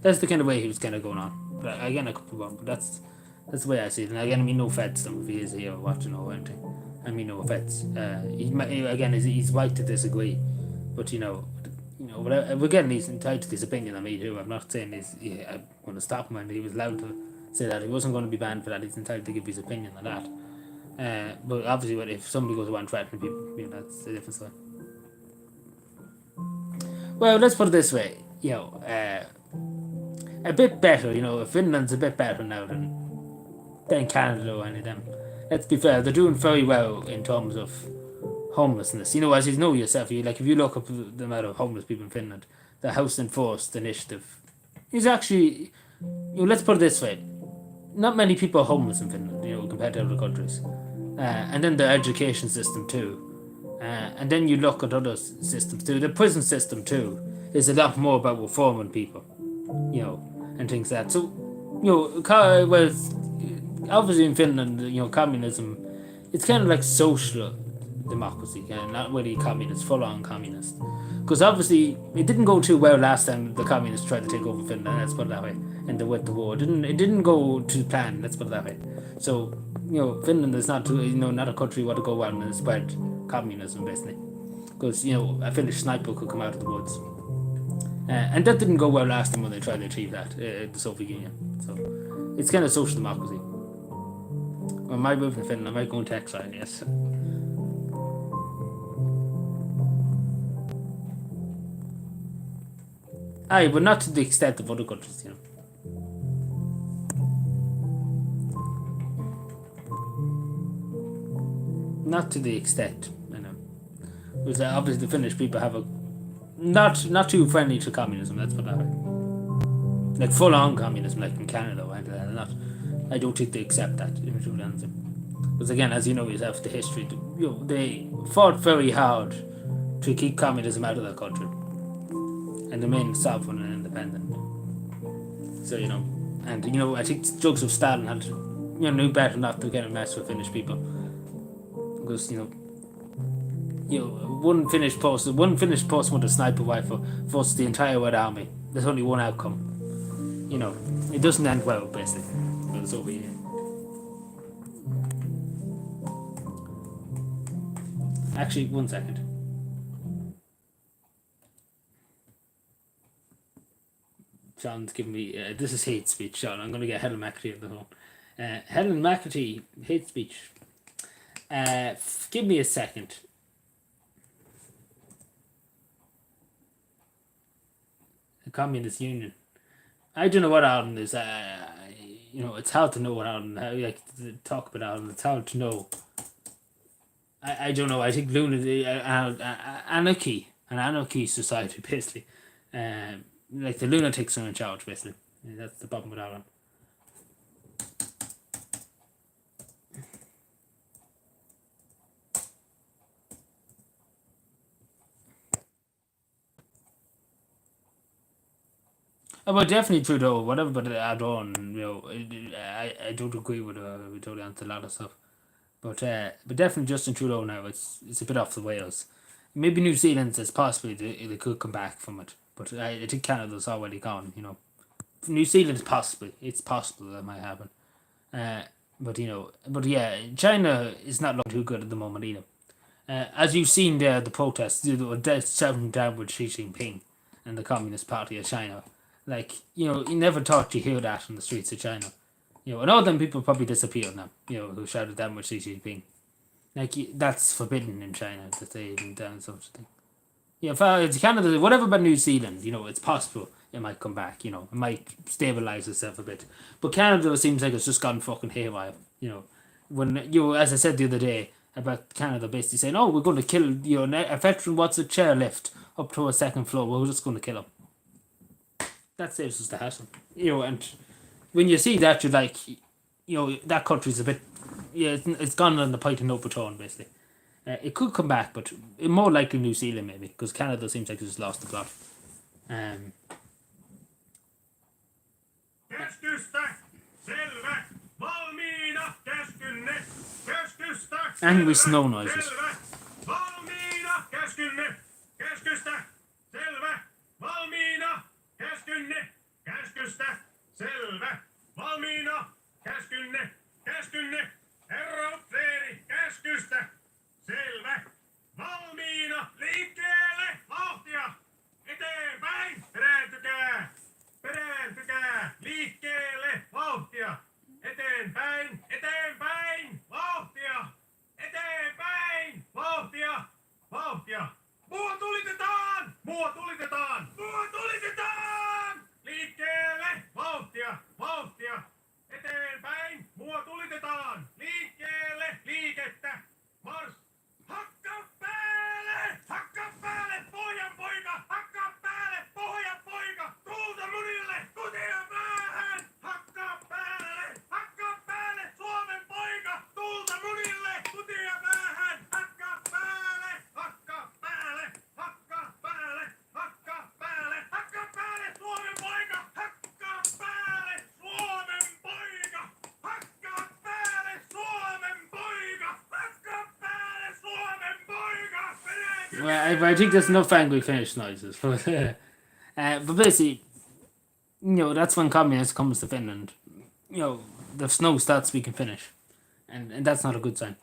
that's the kind of way he was kind of going on. But again, I could be wrong, but that's the way I see it. And again, I mean no offense to him if he is here watching or anything. I mean no offense. He's right to disagree, but you know, whatever. Again, he's entitled to his opinion on me too. I'm not saying I'm going to stop him, and he was allowed to say that he wasn't going to be banned for that. He's entitled to give his opinion on that. But obviously, if somebody goes around threatening people, you know, that's a different story. Well, let's put it this way. You know, a bit better. You know, Finland's a bit better now than Canada or any of them. Let's be fair, they're doing very well in terms of homelessness. You know, as you know yourself, if you look up the amount of homeless people in Finland, the House Enforced initiative is actually, you know, let's put it this way, not many people are homeless in Finland, you know, compared to other countries. And then the education system too. And then you look at other systems too. The prison system too is a lot more about reforming people, you know, and things like that. So, you know, well, obviously in Finland, you know, communism, it's kind of like social democracy, kind of not really communist, full-on communist. Because obviously it didn't go too well last time the communists tried to take over Finland. Let's put it that way. And they went to war. It didn't go to plan. Let's put it that way. So, you know, Finland is not, you know, not a country where to go out and spread communism basically. Because, you know, a Finnish sniper could come out of the woods. And that didn't go well last time when they tried to achieve that, the Soviet Union. So it's kind of social democracy. Well, I might move to Finland. I might go into exile, yes. Aye, but not to the extent of other countries, you know. Not to the extent, you know. Because obviously the Finnish people have a not too friendly to communism. Let's put it that way. Like full on communism, like in Canada, I don't think they accept that in the true answer. Because again, as you know yourself, the history, you know, they fought very hard to keep communism out of their country and remain sovereign and independent. So, you know, and you know, I think Joseph Stalin had, you know, knew better not to get a mess with Finnish people. Because, you know, one Finnish post with a sniper rifle forces the entire Red Army. There's only one outcome. You know, it doesn't end well, basically. But it's over here. Actually, 1 second. Sean's giving me, this is hate speech, Sean. I'm going to get Helen McAtee on the phone. Helen McAtee, hate speech. Give me a second. The Communist Union. I don't know what Ireland is. You know, it's hard to know what Ireland. How you like to talk about Ireland. It's hard to know. I don't know. I think lunacy, anarchy, an anarchy society, basically. Like the lunatics are in charge, basically. That's the problem with Ireland. Well, definitely Trudeau, whatever, but add on, you know, I don't agree with totally on a lot of stuff. But definitely Justin Trudeau now, it's a bit off the rails. Maybe New Zealand is possibly they could come back from it. But I think Canada's already gone, you know. New Zealand, possibly. It's possible that might happen. But, you know, but yeah, China is not looking too good at the moment either. As you've seen there, the protests, they're shouting down with Xi Jinping and the Communist Party of China. Like, you know, you never thought you hear that in the streets of China. You know, and all them people probably disappeared now, you know, who shouted down with Xi Jinping. Like, that's forbidden in China that they even done such a thing. Yeah, if Canada, whatever about New Zealand, you know, it's possible it might come back, you know, it might stabilise itself a bit. But Canada seems like it's just gone fucking haywire, you know. When, you know, as I said the other day about Canada basically saying, oh, we're going to kill, you know, a veteran wants a chairlift up to a second floor, we're just going to kill him. That saves us the hassle, you know, and when you see that, you're like, you know, that country's a bit, yeah, it's gone on the point of no return, basically. It could come back, but more likely New Zealand, maybe, because Canada seems like it's just lost the plot. Angry snow noises. Selvä. Valmiina. Käskynne. Käskynne. Herra upseeri. Käskystä. Selvä. Valmiina. Liikkeelle. Vauhtia. Eteenpäin. Perääntykää. Perääntykää. Liikkeelle. Vauhtia. Eteenpäin. Eteenpäin. Vauhtia. Eteenpäin. Well, I think there's enough angry Finnish noises. But basically, that's when communists comes to Finland. The snow starts speaking Finnish, and that's not a good sign.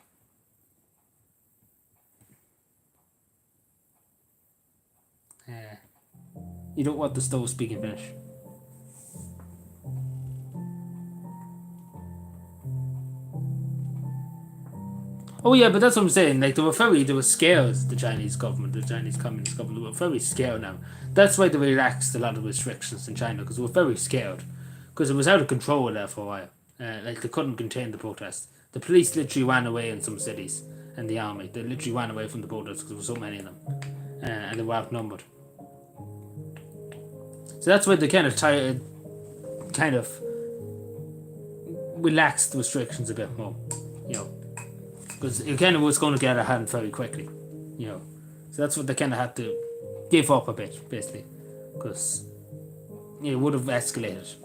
You don't want the snow speaking Finnish. Oh yeah, but that's what I'm saying. Like they were scared. The Chinese government, the Chinese Communist government, they were very scared now. That's why they relaxed a lot of restrictions in China, because they were very scared, because it was out of control there for a while. Like they couldn't contain the protests. The police literally ran away in some cities, and the army they literally ran away from the protests because there were so many of them, and they were outnumbered. So that's why they kind of relaxed the restrictions a bit more, because it kind of was going to get out of hand very quickly, So that's what they kind of had to give up a bit, basically, because it would have escalated.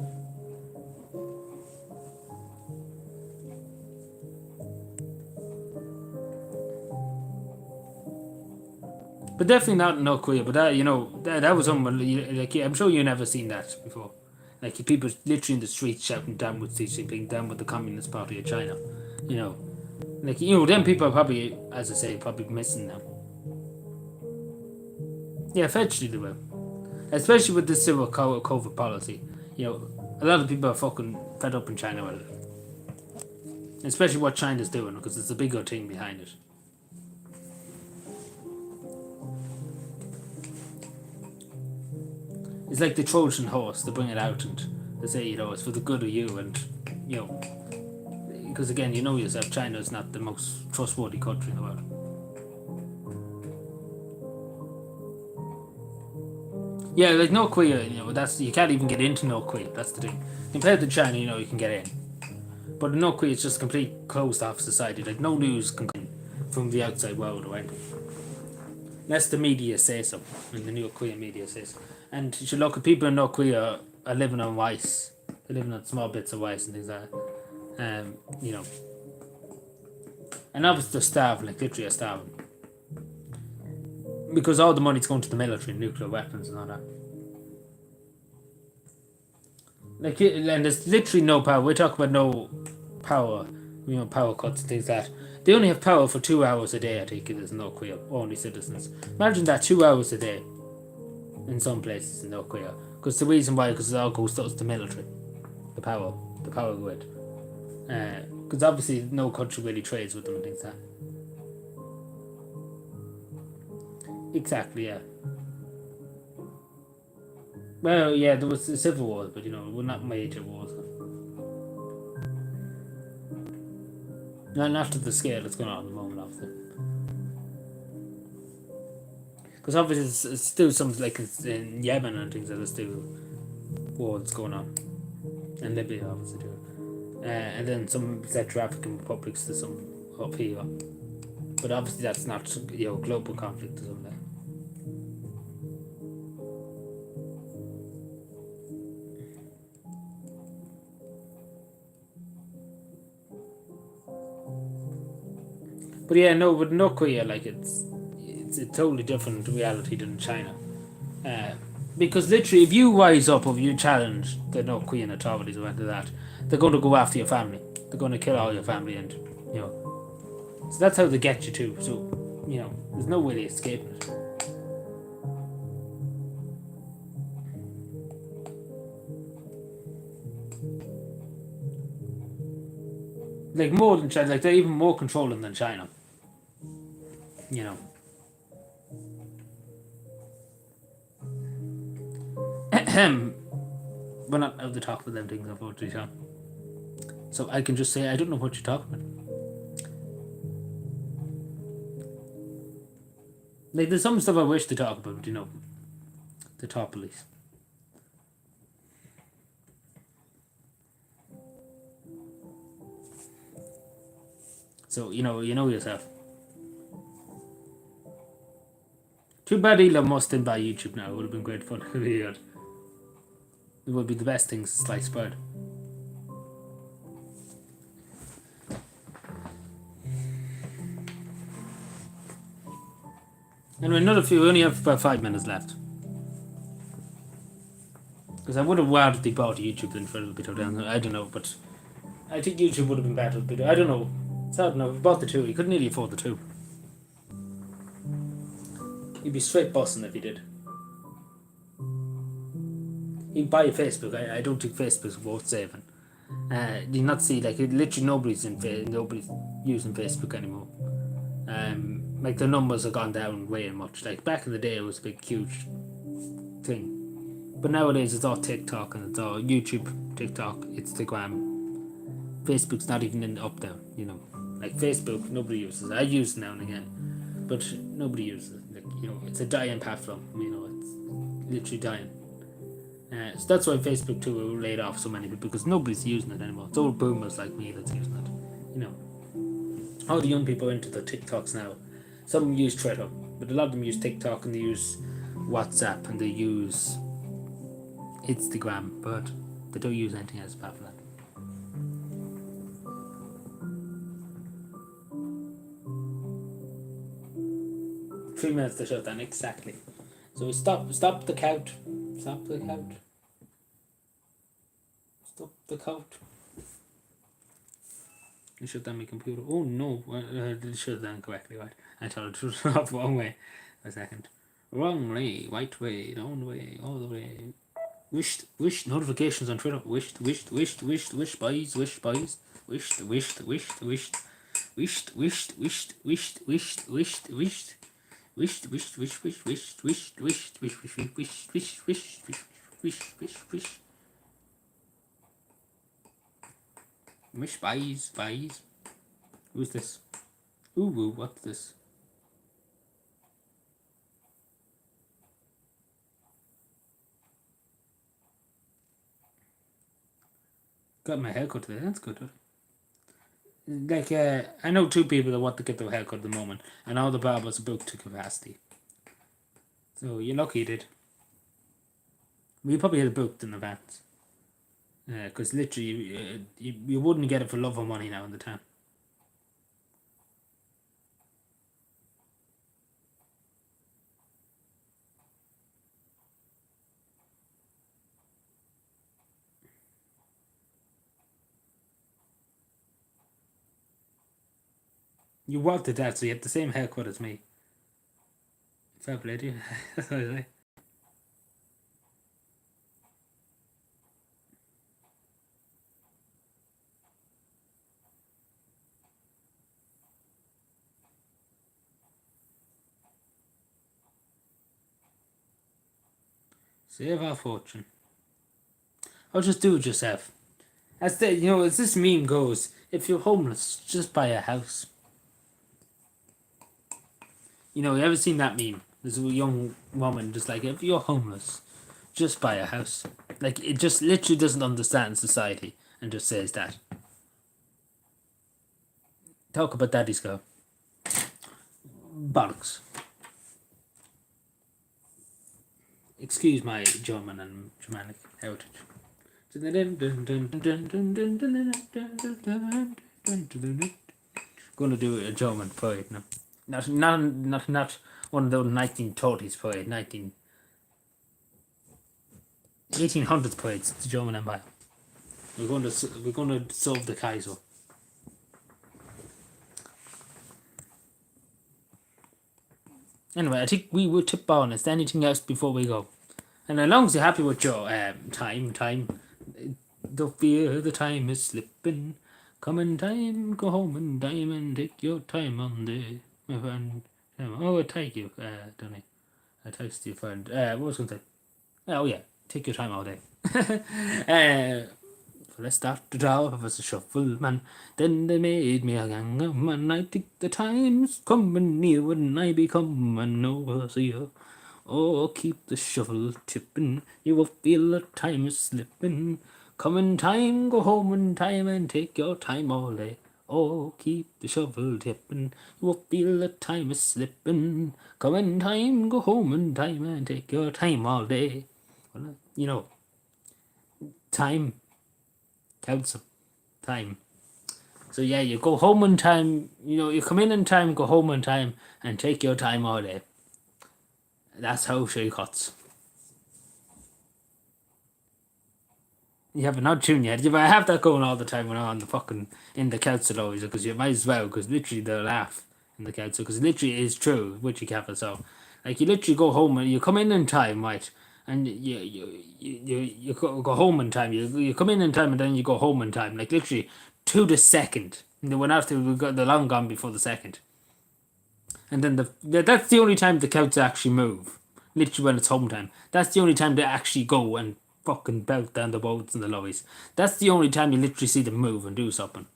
But definitely not in North Korea. But that was something like I'm sure you've never seen that before. Like people literally in the streets shouting down with Xi Jinping, down with the Communist Party of China. Them people are probably, as I say, probably missing now. Yeah, eventually they will. Especially with this zero COVID policy. A lot of people are fucking fed up in China with it. Especially what China's doing, because it's a bigger thing behind it. It's like the Trojan horse. They bring it out and they say, it's for the good of you, and because again, yourself, China is not the most trustworthy country in the world. Yeah, like North Korea, you can't even get into North Korea. That's the thing. Compared to China, you can get in, but in North Korea, it's just a complete closed off society. Like no news can come from the outside world or anything, unless the media say so, and the North Korean media says. And you should look at people in North Korea are living on rice. They're living on small bits of rice and things like that. And obviously they're starving, like literally are starving. Because all the money's going to the military, nuclear weapons and all that. And there's literally no power. We talk about no power, power cuts and things like that. They only have power for 2 hours a day, I think it is in North Korea, only citizens. Imagine that, 2 hours a day. In some places in North Korea, because the reason why, because it all goes to the military, the power grid, because obviously no country really trades with them and things like that. Exactly, yeah. Well, yeah, there was a civil war, but we're not major wars. Not after the scale that's going on at the moment, obviously. Because obviously it's still some, like in Yemen and things, there's still wars going on. And Libya obviously too. And then some Central African republics, there's some up here. But obviously that's not global conflict or something. But yeah, no, with North Korea, like it's a totally different reality than China. Because literally, if you rise up or if you challenge the North Korean authorities or anything like that, they're going to go after your family. They're going to kill all your family, and so that's how they get you too. So there's no way of escaping it. Like more than China, like they're even more controlling than China. We're not out to talk about them things, unfortunately, Sean. So I can just say I don't know what you're talking about. Like there's some stuff I wish to talk about, the top police. So you know yourself. Too bad Elon Musk didn't buy YouTube now. It would have been great fun. It would be the best thing since sliced bread. Anyway, another few. We only have about 5 minutes left. Because I would have rather they bought YouTube than for a bit of down. I don't know, but I think YouTube would have been better. But I don't know. It's hard enough. We bought the two. He couldn't really afford the two. He'd be straight busting if he did. He'd buy a Facebook. I don't think Facebook's worth saving. You not see like literally nobody's using Facebook anymore. Like the numbers have gone down way much. Like back in the day, it was a big huge thing. But nowadays it's all TikTok and it's all YouTube, TikTok, Instagram. Facebook's not even up there, you know. Like Facebook, nobody uses it. I use it now and again, but nobody uses it. Like, you know, it's a dying platform. You know, it's literally dying. So that's why Facebook too laid off so many people because nobody's using it anymore. It's all boomers like me that's using it. You know, all the young people are into the TikToks now. Some use Twitter, but a lot of them use TikTok and they use WhatsApp and they use Instagram, but they don't use anything else apart from that. Three minutes to shut down, exactly. So we stop the couch. Stop the couch. Stop the couch. You shut down my computer. Oh no, I did shut it down correctly, right? I thought it was off the wrong way. A second. Wrong way, right way, wrong way, all the way. Wished notifications on Twitter. Wished, wish buys, wished, wished, buys. Who's this? Ooh, what's this? Got my haircut today. That's good. Like, I know 2 people that want to get their haircut at the moment, and all the barbers are booked to capacity. So you're lucky you did. We probably had it booked in advance. Because literally, you wouldn't get it for love or money now in the town. You wanted that, so you had the same haircut as me. Fair play to you. That's what I say. Save our fortune. Or just do it yourself. As this meme goes, if you're homeless, just buy a house. You know, you ever seen that meme? There's a young woman just like, if you're homeless, just buy a house. Like, it just literally doesn't understand society and just says that. Talk about daddy's girl. Bollocks. Excuse my German and Germanic heritage. Gonna do a German poet now. Not one of those 1930s poets, 1800s poets. It's the German Empire. We're going to solve the Kaiser. Anyway, I think we will tip on. Is there anything else before we go? And as long as you're happy with your time, don't fear the time is slipping. Come in time, go home in time and take your time on the my friend. Oh, thank you, Donny. I text your friend. What was I going to say? Oh yeah, take your time all day. Let's start the job as a shuffle man. Then they made me a gang of man. I think the time's coming near when I become an overseer. Oh, keep the shovel tipping. You will feel the time is slipping. Come in time, go home in time and take your time all day. Oh, keep the shovel tipping. You will feel the time is slipping. Come in time, go home in time and take your time all day. Well, you know, time. Council. Time. So yeah, you go home in time, you know, you come in time, go home in time, and take your time all day. That's how she cuts. Yeah, but not tune yet. Yeah, but I have that going all the time when I'm on the fucking in the council always, because you might as well, because literally they'll laugh in the council, because literally it is true, Witchy Kappa. So, like, you literally go home and you come in time, right? And you go home in time. You come in time and then you go home in time, like literally to the second. And then when after we got the long gone before the second. And then that's the only time the cows actually move. Literally when it's home time. That's the only time they actually go and fucking belt down the boats and the lorries. That's the only time you literally see them move and do something.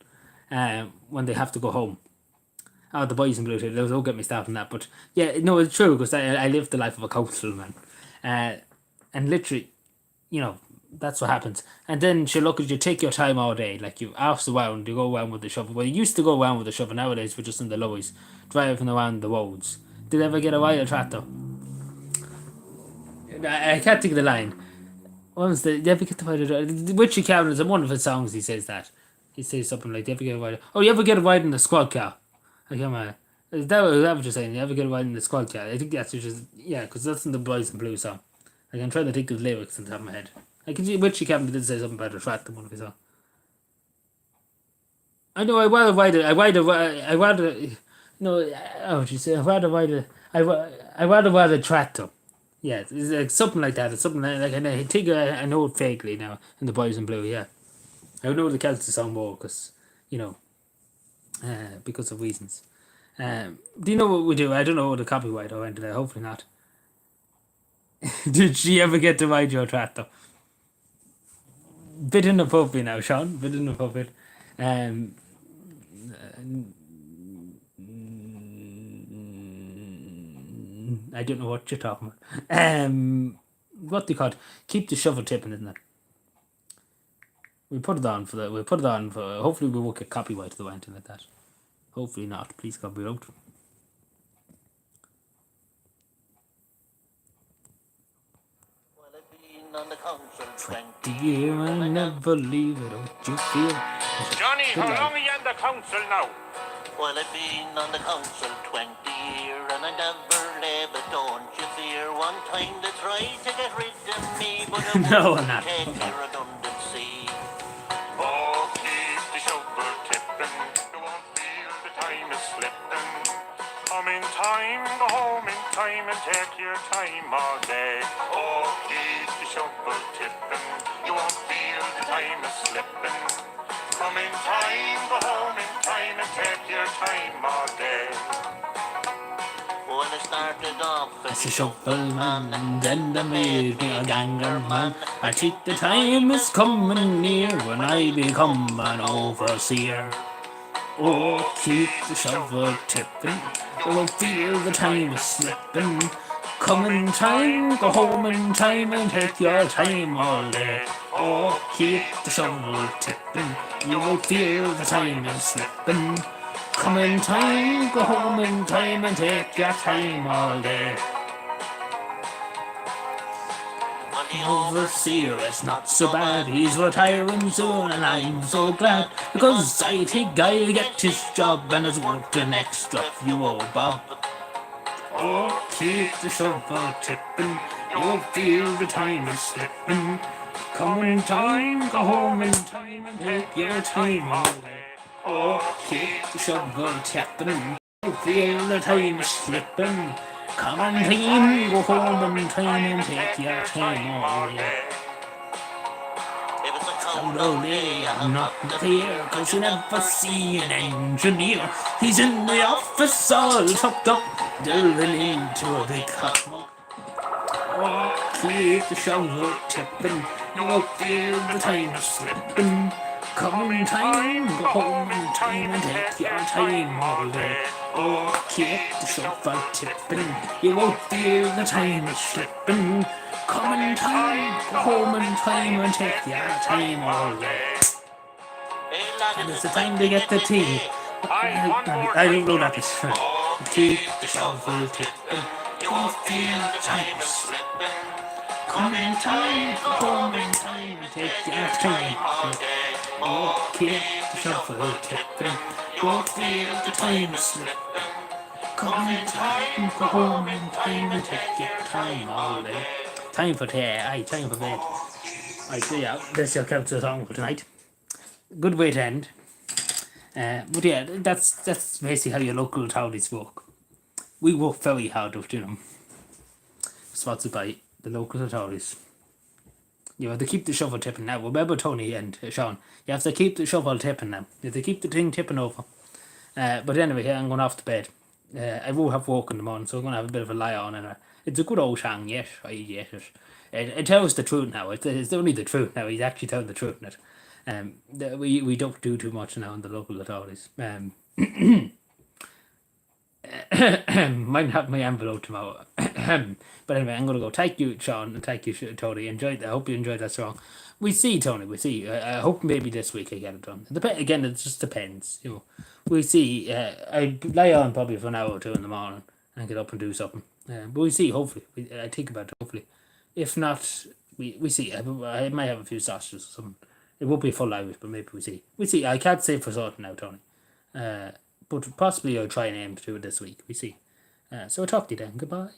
When they have to go home. Oh, the boys in blue too. Don't get me started on that. But yeah, no, it's true, because I lived the life of a councilman. And literally, you know, that's what happens. And then she'll look at you, take your time all day. Like, you ask around, you go around with the shovel. Well, you used to go around with the shovel. Nowadays, we're just in the lorries, driving around the roads. Did you ever get a wild tractor? I can't think of the line. What was the... Did you ever get the wild tractor? Witchy Cabin is in one of his songs, he says that. He says something like, "Did you ever get a wild... Oh, you ever get a ride in the squad car?" I can't remember. Is that what you're saying? You ever get a ride in the squad car? I think that's just... Yeah, because that's in the Boys in Blue song. Like, I'm trying to think of the lyrics on the top of my head. I can see Witchy Cabin did say something about a tractor in one of his songs. I know, I rather ride it. No, oh, she said, I rather ride a tractor. Yeah, it's like something like that. It's something like I think I know it vaguely now in the Boys in Blue. Yeah, I know the council song more because because of reasons. Do you know what we do? I don't know what the copyright or anything. Hopefully not. Did she ever get to ride your tractor? Bit inappropriate now, Sean. Bit inappropriate. I don't know what you're talking about. What do you call it? Keep the shovel tipping, isn't it? We put it on for hopefully we won't get copyrighted or anything like that. Hopefully not. Please copyright. On the council 20 years, I never leave it. Don't you feel? Johnny, how long are you on the council now? Well, I've been on the council 20 years and I never leave it, don't you fear. One time they tried to get rid of me, but I No, wouldn't I'm not. take the redundancy. Oh, keep the shovel tipping. You won't feel the time is slipping. Come in time, go home in time and take your time all day. Oh, keep the shovel tipping. You won't feel the time is slipping. Come in time, go home in time and take your time all day. Well, I started off As a shovel man, and then they made me a ganger man. I think the time is coming near when I become an overseer. Oh, keep the shovel tipping. You will feel the time is slipping. Come in time, go home in time and take your time all day. Oh, keep the shovel tipping. You will feel the time is slipping. Come in time, go home in time and take your time all day. The overseer is not so bad, he's retiring soon and I'm so glad, because I think I get his job and it's worth an extra few old bob. Oh, keep the shovel tipping, you'll feel the time is slipping. Come in time, go home in time and take your time all day. Oh, keep the shovel tipping, you'll feel the time is slipping. Come on team, go home in time and take your time all day. If it's a cold All day, I'm not there, cause you never see an engineer. He's in the office all tucked up, delving into a big hot mug. Oh, keep the shovel tipping, you won't feel the time slipping. Come in time, go home in time and take your time all day. Oh, keep the shovel tipping, you won't feel the time slipping. Come in time, go home in time and take your time all day. And it's the time to get the tea. I don't know that is right. Keep the shovel tipping, you won't feel the time slipping. Come in time, go home in time and take your time all day. Oh, keep the shovel tipping, you won't feel the time slipping. Come in time, go home in time and take your time all day. Time for tea, time for bed. Right, so yeah, this your couch song for tonight. Good way to end. But yeah, that's basically how your local townies work. We work very hard, you know. Sponsored by the local authorities. You have to keep the shovel tipping now. Remember, Tony and Sean, you have to keep the shovel tipping now. You have to keep the thing tipping over. But anyway, I'm going off to bed. I will have work in the morning, so I'm going to have a bit of a lie on. And it's a good old song, yes, yes. It tells the truth now. It's only the truth now. He's actually telling the truth in it. We don't do too much now in the local authorities. Might have my envelope tomorrow. But anyway, I'm going to go. Thank you, Sean, and thank you, Tony. I hope you enjoyed that song. We see, Tony, we see. I hope maybe this week I get it done. Again, it just depends. You know, we see. I lie on probably for an hour or two in the morning and get up and do something. But we see, hopefully. I think about it, hopefully. If not, we see. I might have a few sausages or something. It won't be full Irish, but maybe we see. We see. I can't say for certain now, Tony. But possibly I'll try and aim to do it this week. We see. So I'll talk to you then. Goodbye.